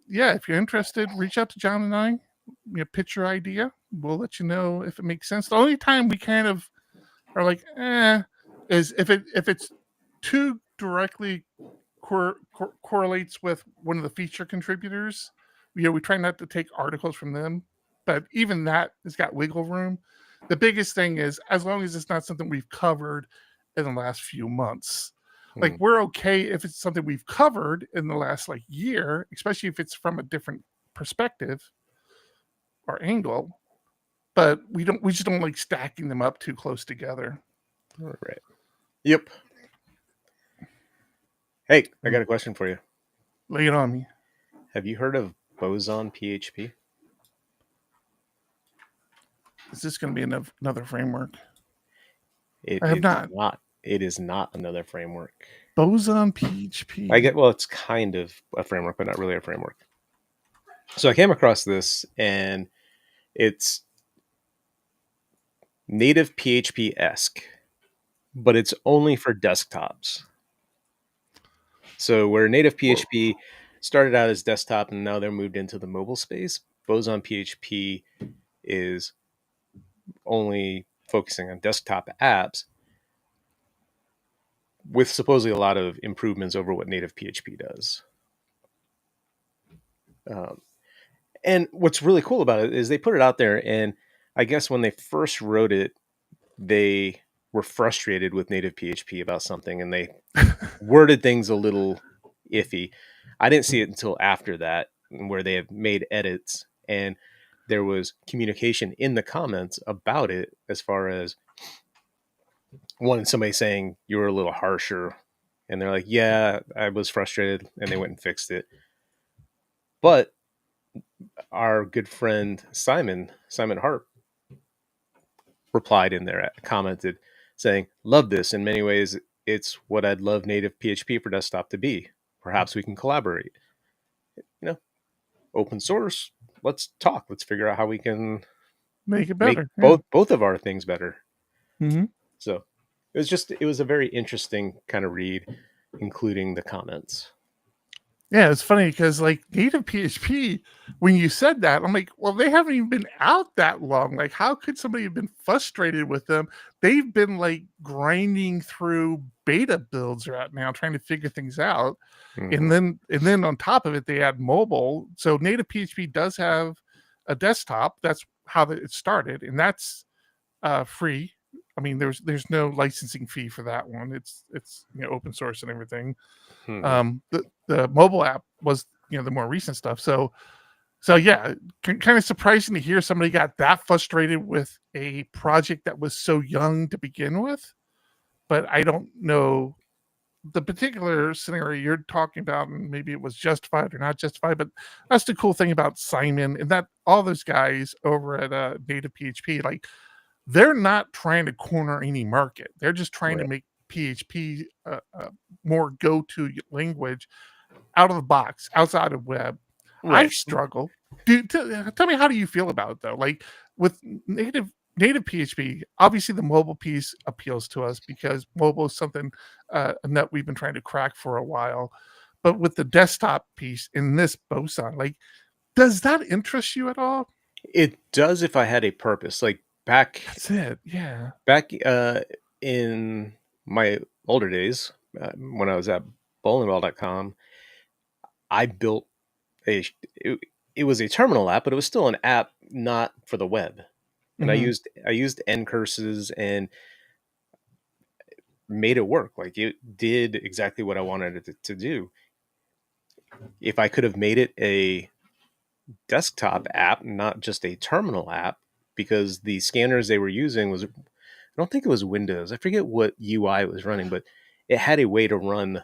if you're interested, reach out to John and I. Pitch your idea. We'll let you know if it makes sense. The only time we kind of are like, is if it's too directly correlates with one of the feature contributors. We try not to take articles from them, but even that has got wiggle room. The biggest thing is, as long as it's not something we've covered in the last few months. Like, we're okay if it's something we've covered in the last year, especially if it's from a different perspective or angle. But we just don't like stacking them up too close together. All right. Yep. Hey, I got a question for you. Lay it on me. Have you heard of Boson PHP? Is this going to be another framework? I have not. It is not another framework. Boson PHP. It's kind of a framework, but not really a framework. So I came across this, and it's native PHP-esque, but it's only for desktops. So where native PHP started out as desktop and now they're moved into the mobile space, Boson PHP is only focusing on desktop apps with supposedly a lot of improvements over what native PHP does. And what's really cool about it is they put it out there, and I guess when they first wrote it, they were frustrated with native PHP about something, and they worded things a little iffy. I didn't see it until after that, where they have made edits, and there was communication in the comments about it, as far as somebody saying you were a little harsher, and they're like, yeah, I was frustrated, and they went and fixed it. But our good friend Simon Hart replied in there, commented saying, love this. In many ways, it's what I'd love native PHP for desktop to be. Perhaps we can collaborate. Open source. Let's talk. Let's figure out how we can Make it better. both of our things better. Mm-hmm. So it was a very interesting kind of read, including the comments. Yeah, it's funny because like native PHP, when you said that, I'm like, well, they haven't even been out that long. Like, how could somebody have been frustrated with them? They've been like grinding through beta builds right now, trying to figure things out. Mm-hmm. And then on top of it, they add mobile. So native PHP does have a desktop. That's how it started, and that's free. I mean, there's no licensing fee for that one. It's open source and everything. Mm-hmm. The mobile app was the more recent stuff. So yeah, kind of surprising to hear somebody got that frustrated with a project that was so young to begin with. But I don't know the particular scenario you're talking about, and maybe it was justified or not justified. But that's the cool thing about Simon and that all those guys over at Native PHP, like they're not trying to corner any market. They're just trying to make PHP more go-to language out of the box, outside of web. Right. I struggle. Tell me, how do you feel about it though? Like with native PHP, obviously the mobile piece appeals to us because mobile is something a nut we've been trying to crack for a while. But with the desktop piece in this boson, like, does that interest you at all? It does if I had a purpose. Like back in my older days, when I was at bowlingball.com, I built it was a terminal app, but it was still an app not for the web. And I used end curses and made it work. Like it did exactly what I wanted it to do. If I could have made it a desktop app, not just a terminal app, because the scanners they were using I don't think it was Windows. I forget what UI it was running, but it had a way to run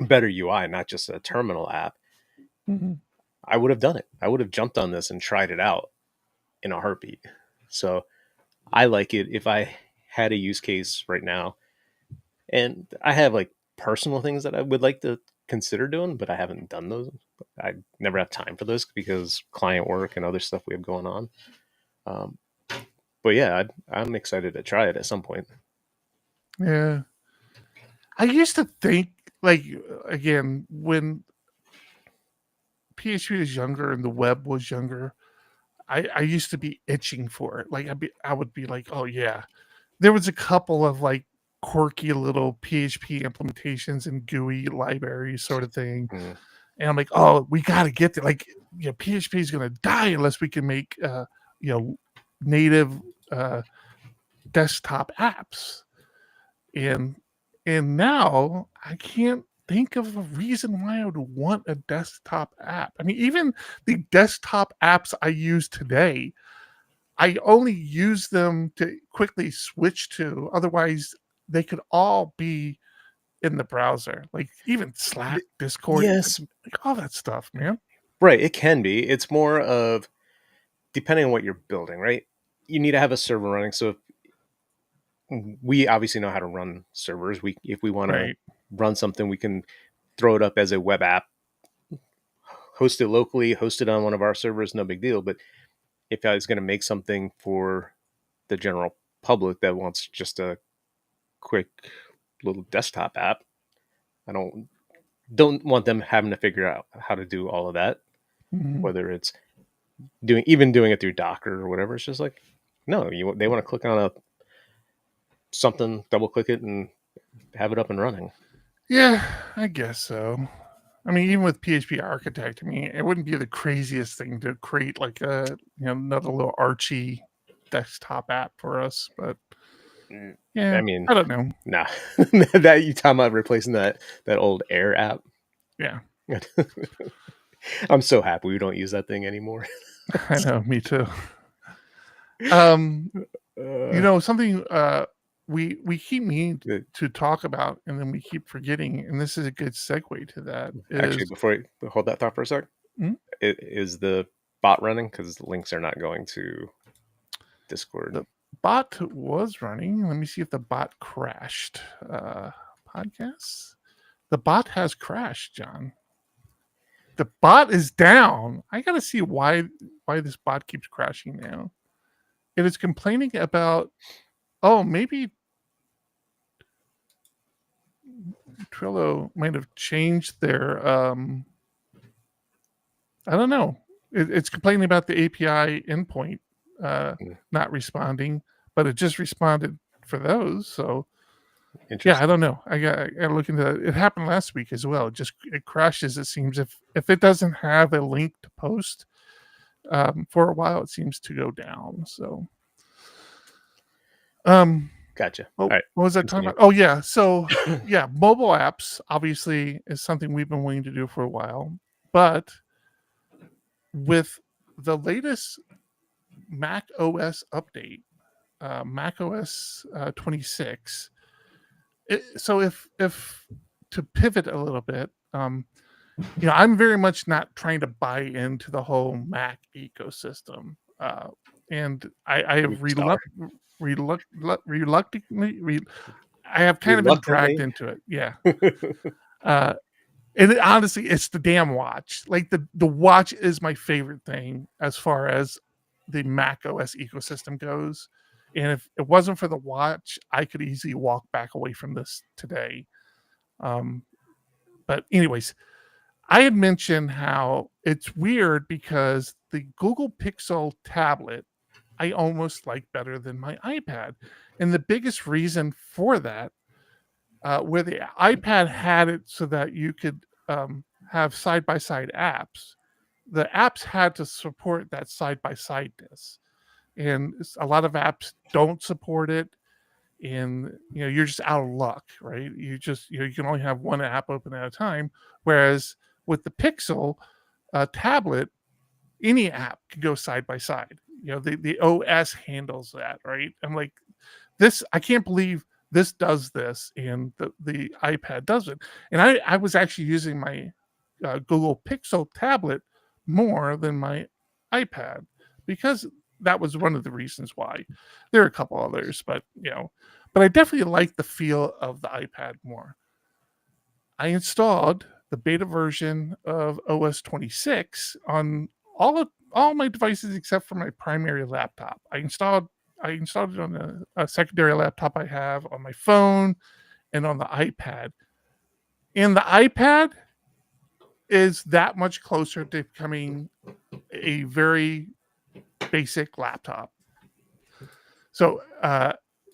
better UI, not just a terminal app. I would have done it. I would have jumped on this and tried it out in a heartbeat. So I like it if I had a use case right now. And I have like personal things that I would like to consider doing, but I haven't done those. I never have time for those because client work and other stuff we have going on. But yeah, I'm excited to try it at some point. Yeah. I used to think, like, again, when PHP was younger and the web was younger, I used to be itching for it. Like I would be like, oh yeah. There was a couple of like quirky little PHP implementations and GUI libraries sort of thing. And I'm like, oh, we got to get there. Like, PHP is going to die unless we can make, native desktop apps. And now I can't think of a reason why I would want a desktop app. I mean, even the desktop apps I use today, I only use them to quickly switch to. Otherwise, they could all be in the browser. Like even Slack, Discord, yes, like all that stuff, man. Right, it can be. It's more of depending on what you're building, right? You need to have a server running. So we obviously know how to run servers. If we want to run something, we can throw it up as a web app, host it locally, host it on one of our servers, no big deal. But if I was going to make something for the general public that wants just a quick little desktop app, I don't want them having to figure out how to do all of that, whether it's doing it through Docker or whatever. It's just like, no, they want to click on something, double click it, and have it up and running. Yeah, I guess so. I mean, even with PHP Architect, I mean, it wouldn't be the craziest thing to create like another little Archie desktop app for us, but yeah, I mean, I don't know. nah, that you talking about replacing that old Air app? Yeah, I'm so happy we don't use that thing anymore. I know, me too. Something we keep meaning to talk about, and then we keep forgetting, and this is a good segue to that. Actually, before you hold that thought for a sec, is the bot running? Because the links are not going to Discord. The bot was running. Let me see if the bot crashed. Podcasts. The bot has crashed, John. The bot is down. I gotta see why this bot keeps crashing now. It is complaining about. Oh, maybe Trello might have changed their. I don't know. It's complaining about the API endpoint not responding, but it just responded for those. So yeah, I don't know. I got to look into that. It happened last week as well. It crashes. It seems if it doesn't have a link to post for a while, it seems to go down. So gotcha. All right. What was I talking about? Oh yeah. So yeah, mobile apps obviously is something we've been wanting to do for a while, but with the latest Mac OS update, Mac OS 26. So if to pivot a little bit, I'm very much not trying to buy into the whole Mac ecosystem, and I have reluctantly, I have kind of been dragged into it. Yeah. And honestly, it's the damn watch. Like the watch is my favorite thing as far as the Mac OS ecosystem goes. And if it wasn't for the watch, I could easily walk back away from this today. But anyways, I had mentioned how it's weird because the Google Pixel tablet I almost like better than my iPad. And the biggest reason for that, where the iPad had it so that you could have side-by-side apps, the apps had to support that side-by-sideness. And a lot of apps don't support it. And you're just out of luck, right? You can only have one app open at a time. Whereas with the Pixel tablet, any app can go side by side. The OS handles that, right? I'm like, this, I can't believe this does this, and the iPad doesn't. And I was actually using my Google Pixel tablet more than my iPad because that was one of the reasons why. There are a couple others, but I definitely like the feel of the iPad more. I installed the beta version of OS 26 on all my devices except for my primary laptop. I installed it on a secondary laptop I have, on my phone, and on the iPad. And the iPad is that much closer to becoming a very basic laptop. So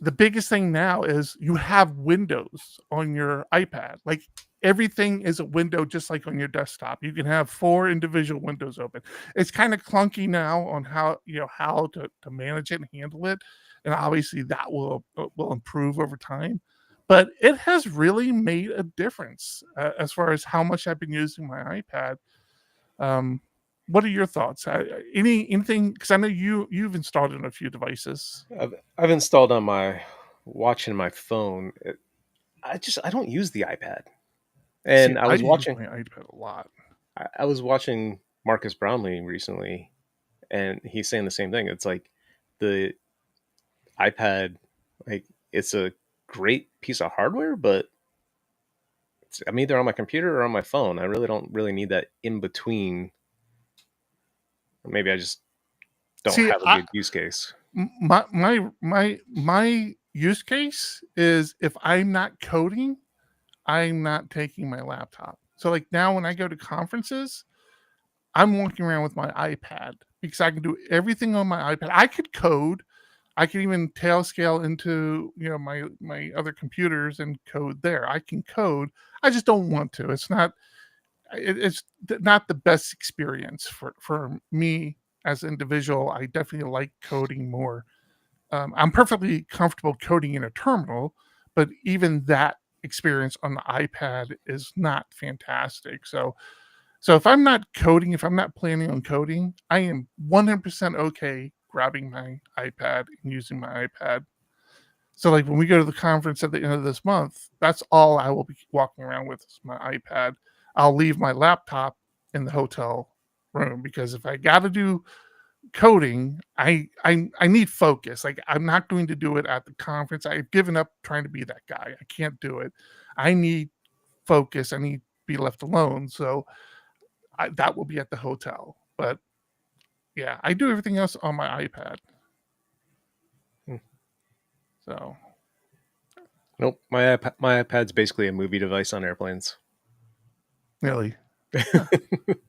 the biggest thing now is you have windows on your iPad. Like everything is a window, just like on your desktop. You can have 4 individual windows open. It's kind of clunky now on how to manage it and handle it, and obviously that will improve over time. But it has really made a difference as far as how much I've been using my iPad. What are your thoughts? Anything? Because I know you've installed it on a few devices. I've installed on my watch and my phone. I don't use the iPad. And I was watching my iPad a lot. I was watching Marcus Brownlee recently, and he's saying the same thing. It's like the iPad, like it's a great piece of hardware, but I'm either on my computer or on my phone. I really don't need that in between. Maybe I just don't have a good use case. My use case is if I'm not coding, I'm not taking my laptop. So like now when I go to conferences, I'm walking around with my iPad because I can do everything on my iPad. I could code. I can even tail scale into my other computers and code there. I can code. I just don't want to. It's not the best experience for me as an individual. I definitely like coding more. I'm perfectly comfortable coding in a terminal, but even that experience on the iPad is not fantastic. So if I'm not coding, if I'm not planning on coding, I am 100% okay grabbing my iPad and using my iPad. So like when we go to the conference at the end of this month, that's all I will be walking around with is my iPad. I'll leave my laptop in the hotel room because if I got to do coding, I need focus. Like I'm not going to do it at the conference. I've given up trying to be that guy. I can't do it. I need focus. I need to be left alone. So that will be at the hotel. But yeah, I do everything else on my iPad. So Nope, my iPad's basically a movie device on airplanes. really, huh,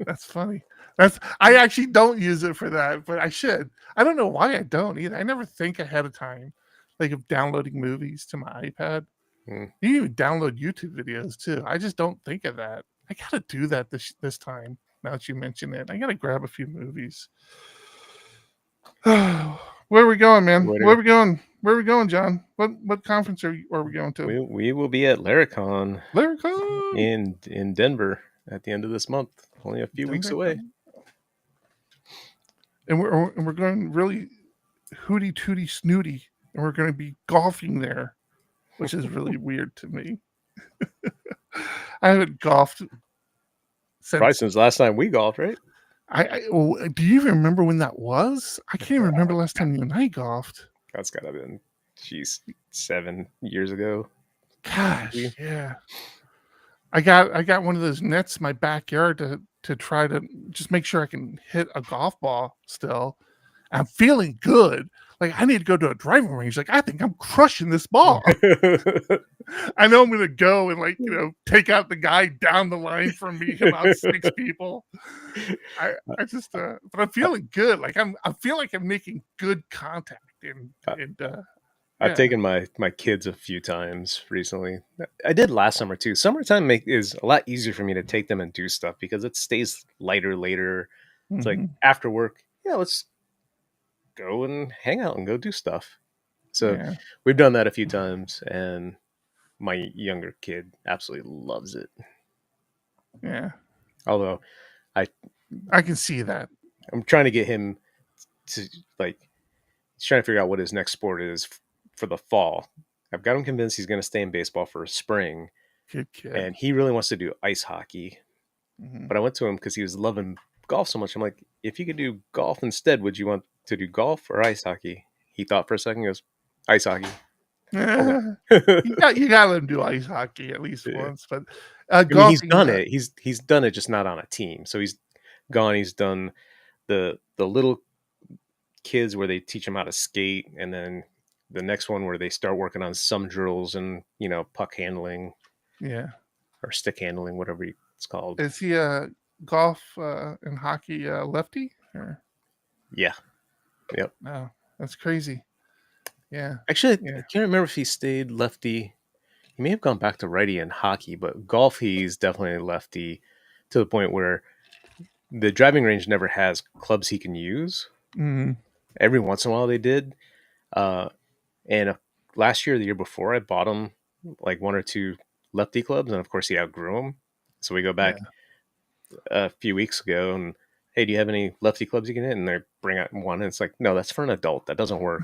that's funny. I actually don't use it for that, but I should. I don't know why I don't either. I never think ahead of time, like of downloading movies to my iPad. Hmm. You can even download YouTube videos too. I just don't think of that. I gotta do that this time. Now that you mention it, I gotta grab a few movies. Where are we going, man? Where are we going? Where are we going, John? What conference are we going to? We will be at Laracon Laracon in Denver at the end of this month. Only a few weeks away. And we're going really hooty tooty snooty, and we're going to be golfing there, which is really weird to me. I haven't golfed Probably since last time we golfed, right? Do you even remember when that was? I can't even remember last time you and I golfed. That's gotta been, 7 years ago. Gosh, yeah. I got one of those nets in my backyard to try to just make sure I can hit a golf ball still. I'm feeling good. Like I need to go to a driving range. Like I think I'm crushing this ball. I know I'm gonna go and take out the guy down the line from me, about 6 people. I just but I'm feeling good. Like I feel like I'm making good contact and I've taken my kids a few times recently. I did last summer too. Summertime is a lot easier for me to take them and do stuff because it stays lighter later. It's like after work, let's go and hang out and go do stuff. So we've done that a few times, and my younger kid absolutely loves it. Yeah. Although I can see that. I'm trying to get him to he's trying to figure out what his next sport is for the fall. I've got him convinced he's going to stay in baseball for spring. Good kid. And he really wants to do ice hockey. But I went to him because he was loving golf so much. I'm like, if you could do golf instead, would you want to do golf or ice hockey? He thought for a second, he goes, ice hockey. You got to let him do ice hockey at least once. But he's done it. He's done it, just not on a team. So he's gone. He's done the little kids where they teach him how to skate, and then the next one where they start working on some drills and puck handling, or stick handling, whatever it's called. Is he a golf and hockey lefty? Or? Yeah. Yep. Oh, that's crazy. Yeah. Actually, I can't remember if he stayed lefty. He may have gone back to righty in hockey, but golf, he's definitely lefty to the point where the driving range never has clubs he can use. Every once in a while they did. And last year, the year before, I bought him like 1 or 2 lefty clubs, and of course he outgrew them. So we go back a few weeks ago and, hey, do you have any lefty clubs you can hit? And they bring out one, and it's like, no, that's for an adult. That doesn't work.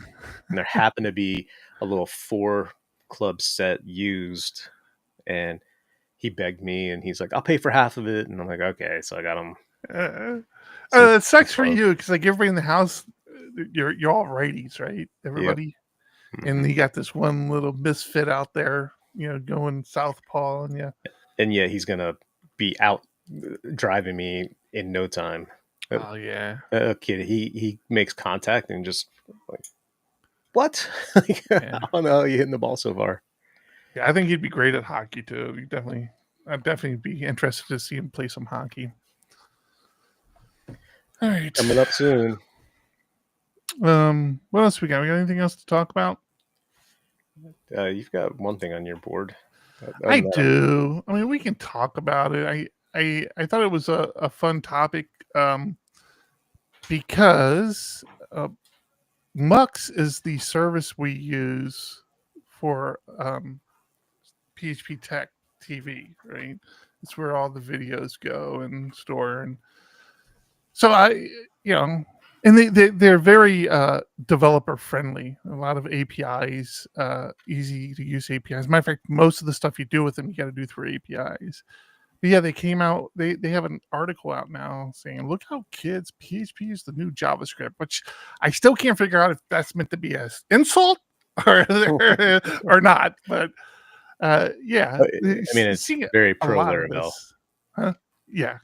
And there happened to be a little 4-club set used, and he begged me, and he's like, I'll pay for half of it. And I'm like, okay. So I got him. It sucks for you because like everybody in the house, you're all righties, right? Everybody. Yep. And you got this one little misfit out there, going southpaw, and he's gonna be out driving me in no time. Oh yeah, kid, he makes contact and just like, what? I don't know how you hitting the ball so far. Yeah, I think he'd be great at hockey too. I'd definitely be interested to see him play some hockey. All right. Coming up soon. What else we got? We got anything else to talk about? You've got one thing on your board. I do. I mean, we can talk about it. I thought it was a fun topic because Mux is the service we use for PHP Tech TV, right? It's where all the videos go and store. And so and they're very developer friendly. A lot of APIs, easy to use APIs. As a matter of fact, most of the stuff you do with them, you got to do through APIs. But yeah, they came out. They have an article out now saying, "Look how kids PHP is the new JavaScript," which I still can't figure out if that's meant to be an insult or not. But yeah, I mean, it's very pro Laravel. Huh? Yeah.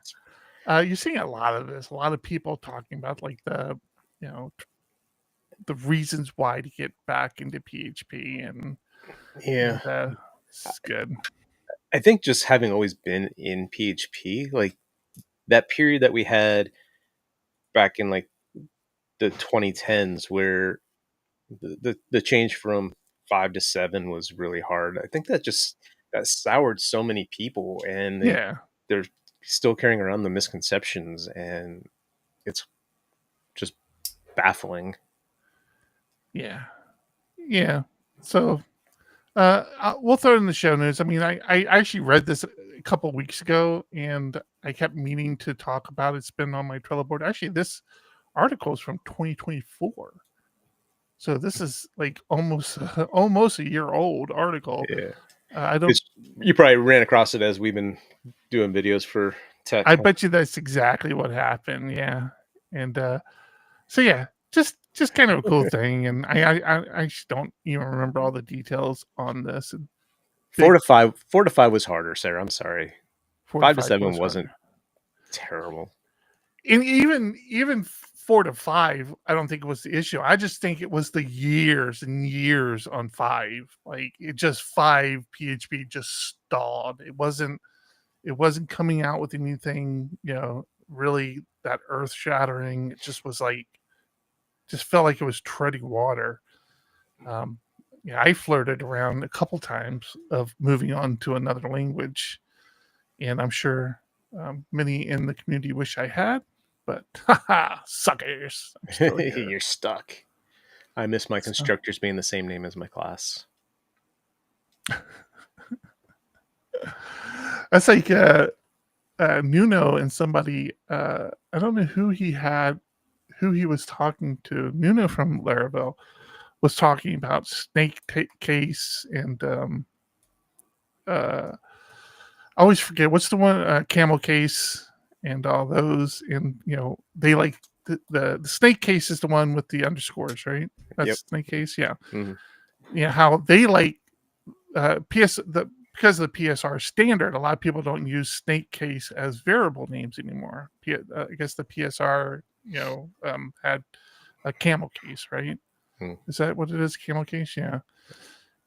You're seeing a lot of this. A lot of people talking about like the reasons why to get back into PHP, and it's good. I think just having always been in PHP, like that period that we had back in like the 2010s, where the change from 5 to 7 was really hard. I think that soured so many people, and they're still carrying around the misconceptions, and it's just baffling. Yeah. So we'll throw it in the show notes. I mean, I actually read this a couple weeks ago, and I kept meaning to talk about it. It's been on my Trello board. Actually, this article is from 2024, so this is like almost a year old article. Yeah, you probably ran across it as we've been doing videos for tech. I bet you that's exactly what happened. Yeah, and so yeah, just kind of a cool thing, and I don't even remember all the details on this. And 4 to 5 was harder, Sarah. I'm sorry. 5 to 7 wasn't terrible. And even 4 to 5, I don't think it was the issue. I just think it was the years and years on 5. Like it just 5 PHP just stalled. It wasn't coming out with anything, really that earth shattering. It just was like, just felt like it was treading water. I flirted around a couple times of moving on to another language, and I'm sure many in the community wish I had, but suckers. You're stuck. I miss my constructors being the same name as my class. That's like Nuno and somebody. I don't know who he was talking to. Nuno from Laravel was talking about snake case and I always forget what's the one, camel case and all those, and they like the snake case is the one with the underscores, right? That's snake case. Yeah. Mm-hmm. How they like because of the PSR standard, a lot of people don't use snake case as variable names anymore. I guess the PSR had a camel case, right? Is that what it is? Camel case, yeah.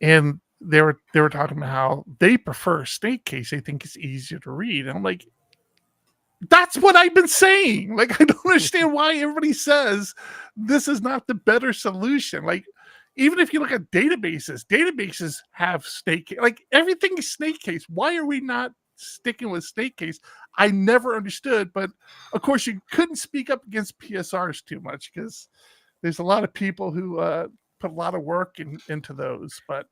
And they were talking about how they prefer snake case. They think it's easier to read. And I'm like, that's what I've been saying. Like, I don't understand why everybody says this is not the better solution. Like, even if you look at databases have snake case. Like, everything is snake case. Why are we not sticking with snake case? I never understood, but of course you couldn't speak up against PSRs too much because there's a lot of people who put a lot of work into those. But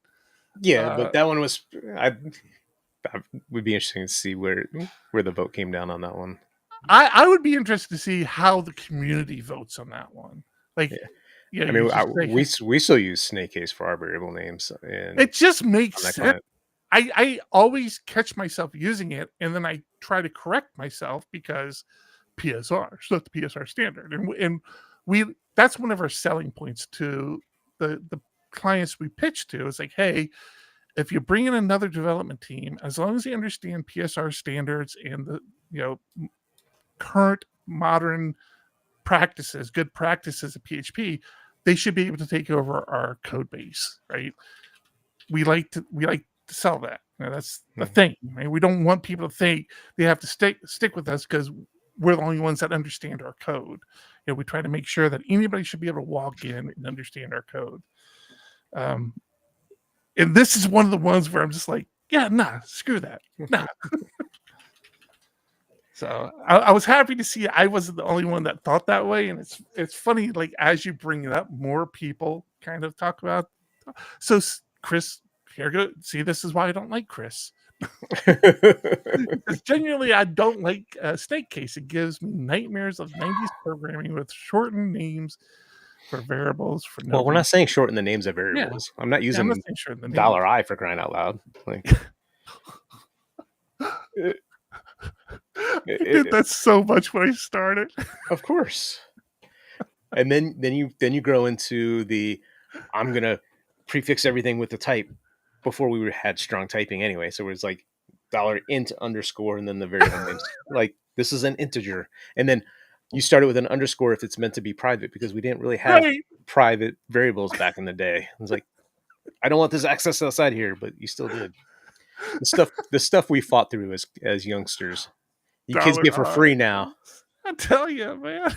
but that one was I would be interesting to see where the vote came down on that one. I would be interested to see how the community votes on that one. Like, I mean, we still use snake case for our variable names, and it just makes sense. I always catch myself using it, and then I try to correct myself because PSR, so that's the PSR standard, and that's one of our selling points to the clients we pitch to. It's like, hey, if you bring in another development team, as long as they understand PSR standards and the current modern practices, good practices of PHP, they should be able to take over our code base, right? We like to sell that. That's the thing. Right? We don't want people to think they have to stick with us because we're the only ones that understand our code. You know, we try to make sure that anybody should be able to walk in and understand our code. And this is one of the ones where I'm just like, yeah, nah, screw that. Nah. So I was happy to see I wasn't the only one that thought that way. And it's funny, like, as you bring it up, more people kind of talk about. So Chris, here go. See, this is why I don't like Chris. Genuinely, I don't like Snake Case. It gives me nightmares of 90s programming with shortened names for variables. Well, we're not saying shorten the names of variables. Yeah. I'm not using $I for crying out loud. Like, I did that so much when I started. Of course. And then you grow into the I'm gonna prefix everything with the type. Before we had strong typing anyway, so it was like $int underscore and then the variable names. Like, this is an integer, and then you start it with an underscore if it's meant to be private, because we didn't really have private variables back in the day. It was like, I don't want this access outside here, but you still did. The stuff we fought through as youngsters. You kids get for free now. I tell you, man.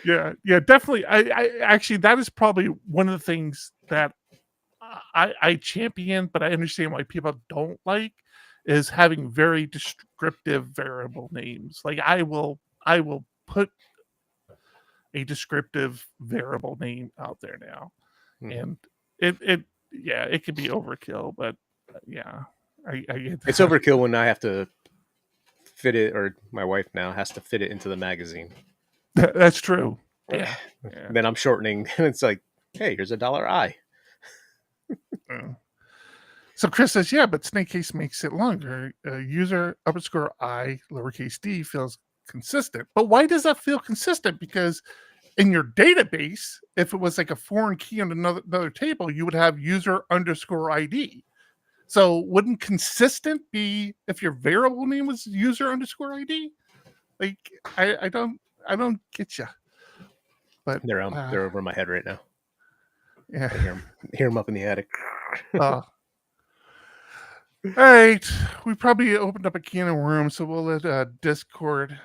yeah, definitely. I actually, that is probably one of the things that I champion, but I understand why people don't like, is having very descriptive variable names. Like, I will put a descriptive variable name out there now, and it could be overkill, but yeah, I get that. It's overkill when I have to fit it, or my wife now has to fit it into the magazine. That's true. Yeah. Then I'm shortening, and it's like, hey, here's $I. So Chris says, yeah, but Snake Case makes it longer. User _ I lowercase d feels consistent. But why does that feel consistent? Because in your database, if it was like a foreign key on another table, you would have user _ ID. So wouldn't consistent be if your variable name was user _ ID? Like, I don't get you. But they're over my head right now. Yeah, I hear them up in the attic. All right, we probably opened up a can of worms, so we'll let Discord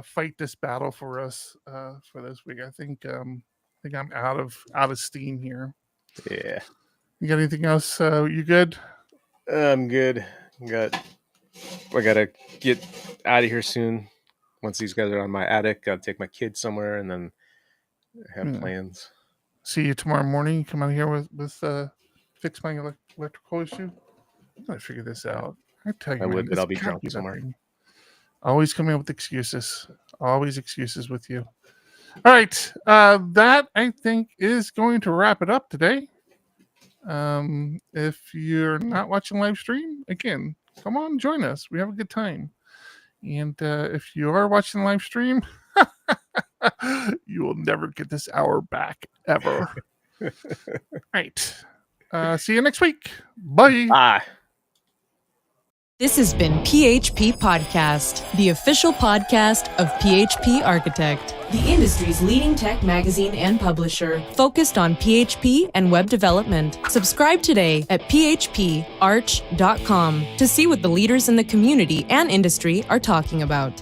fight this battle for us for this week. I think I'm out of steam here. Yeah. You got anything else? You good? I'm good. I gotta get out of here soon. Once these guys are on my attic, gotta take my kids somewhere, and then have plans. See you tomorrow morning. You come out here with fix my electrical issue. I'm gonna figure this out. I tell you, I would, but I'll be drunk somewhere. Always coming up with excuses. Always excuses with you. All right, that I think is going to wrap it up today. If you're not watching live stream, again, come on, join us. We have a good time. And if you are watching live stream, you will never get this hour back ever. Right. See you next week. Bye. Bye. This has been PHP Podcast, the official podcast of PHP Architect, the industry's leading tech magazine and publisher, focused on PHP and web development. Subscribe today at phparch.com to see what the leaders in the community and industry are talking about.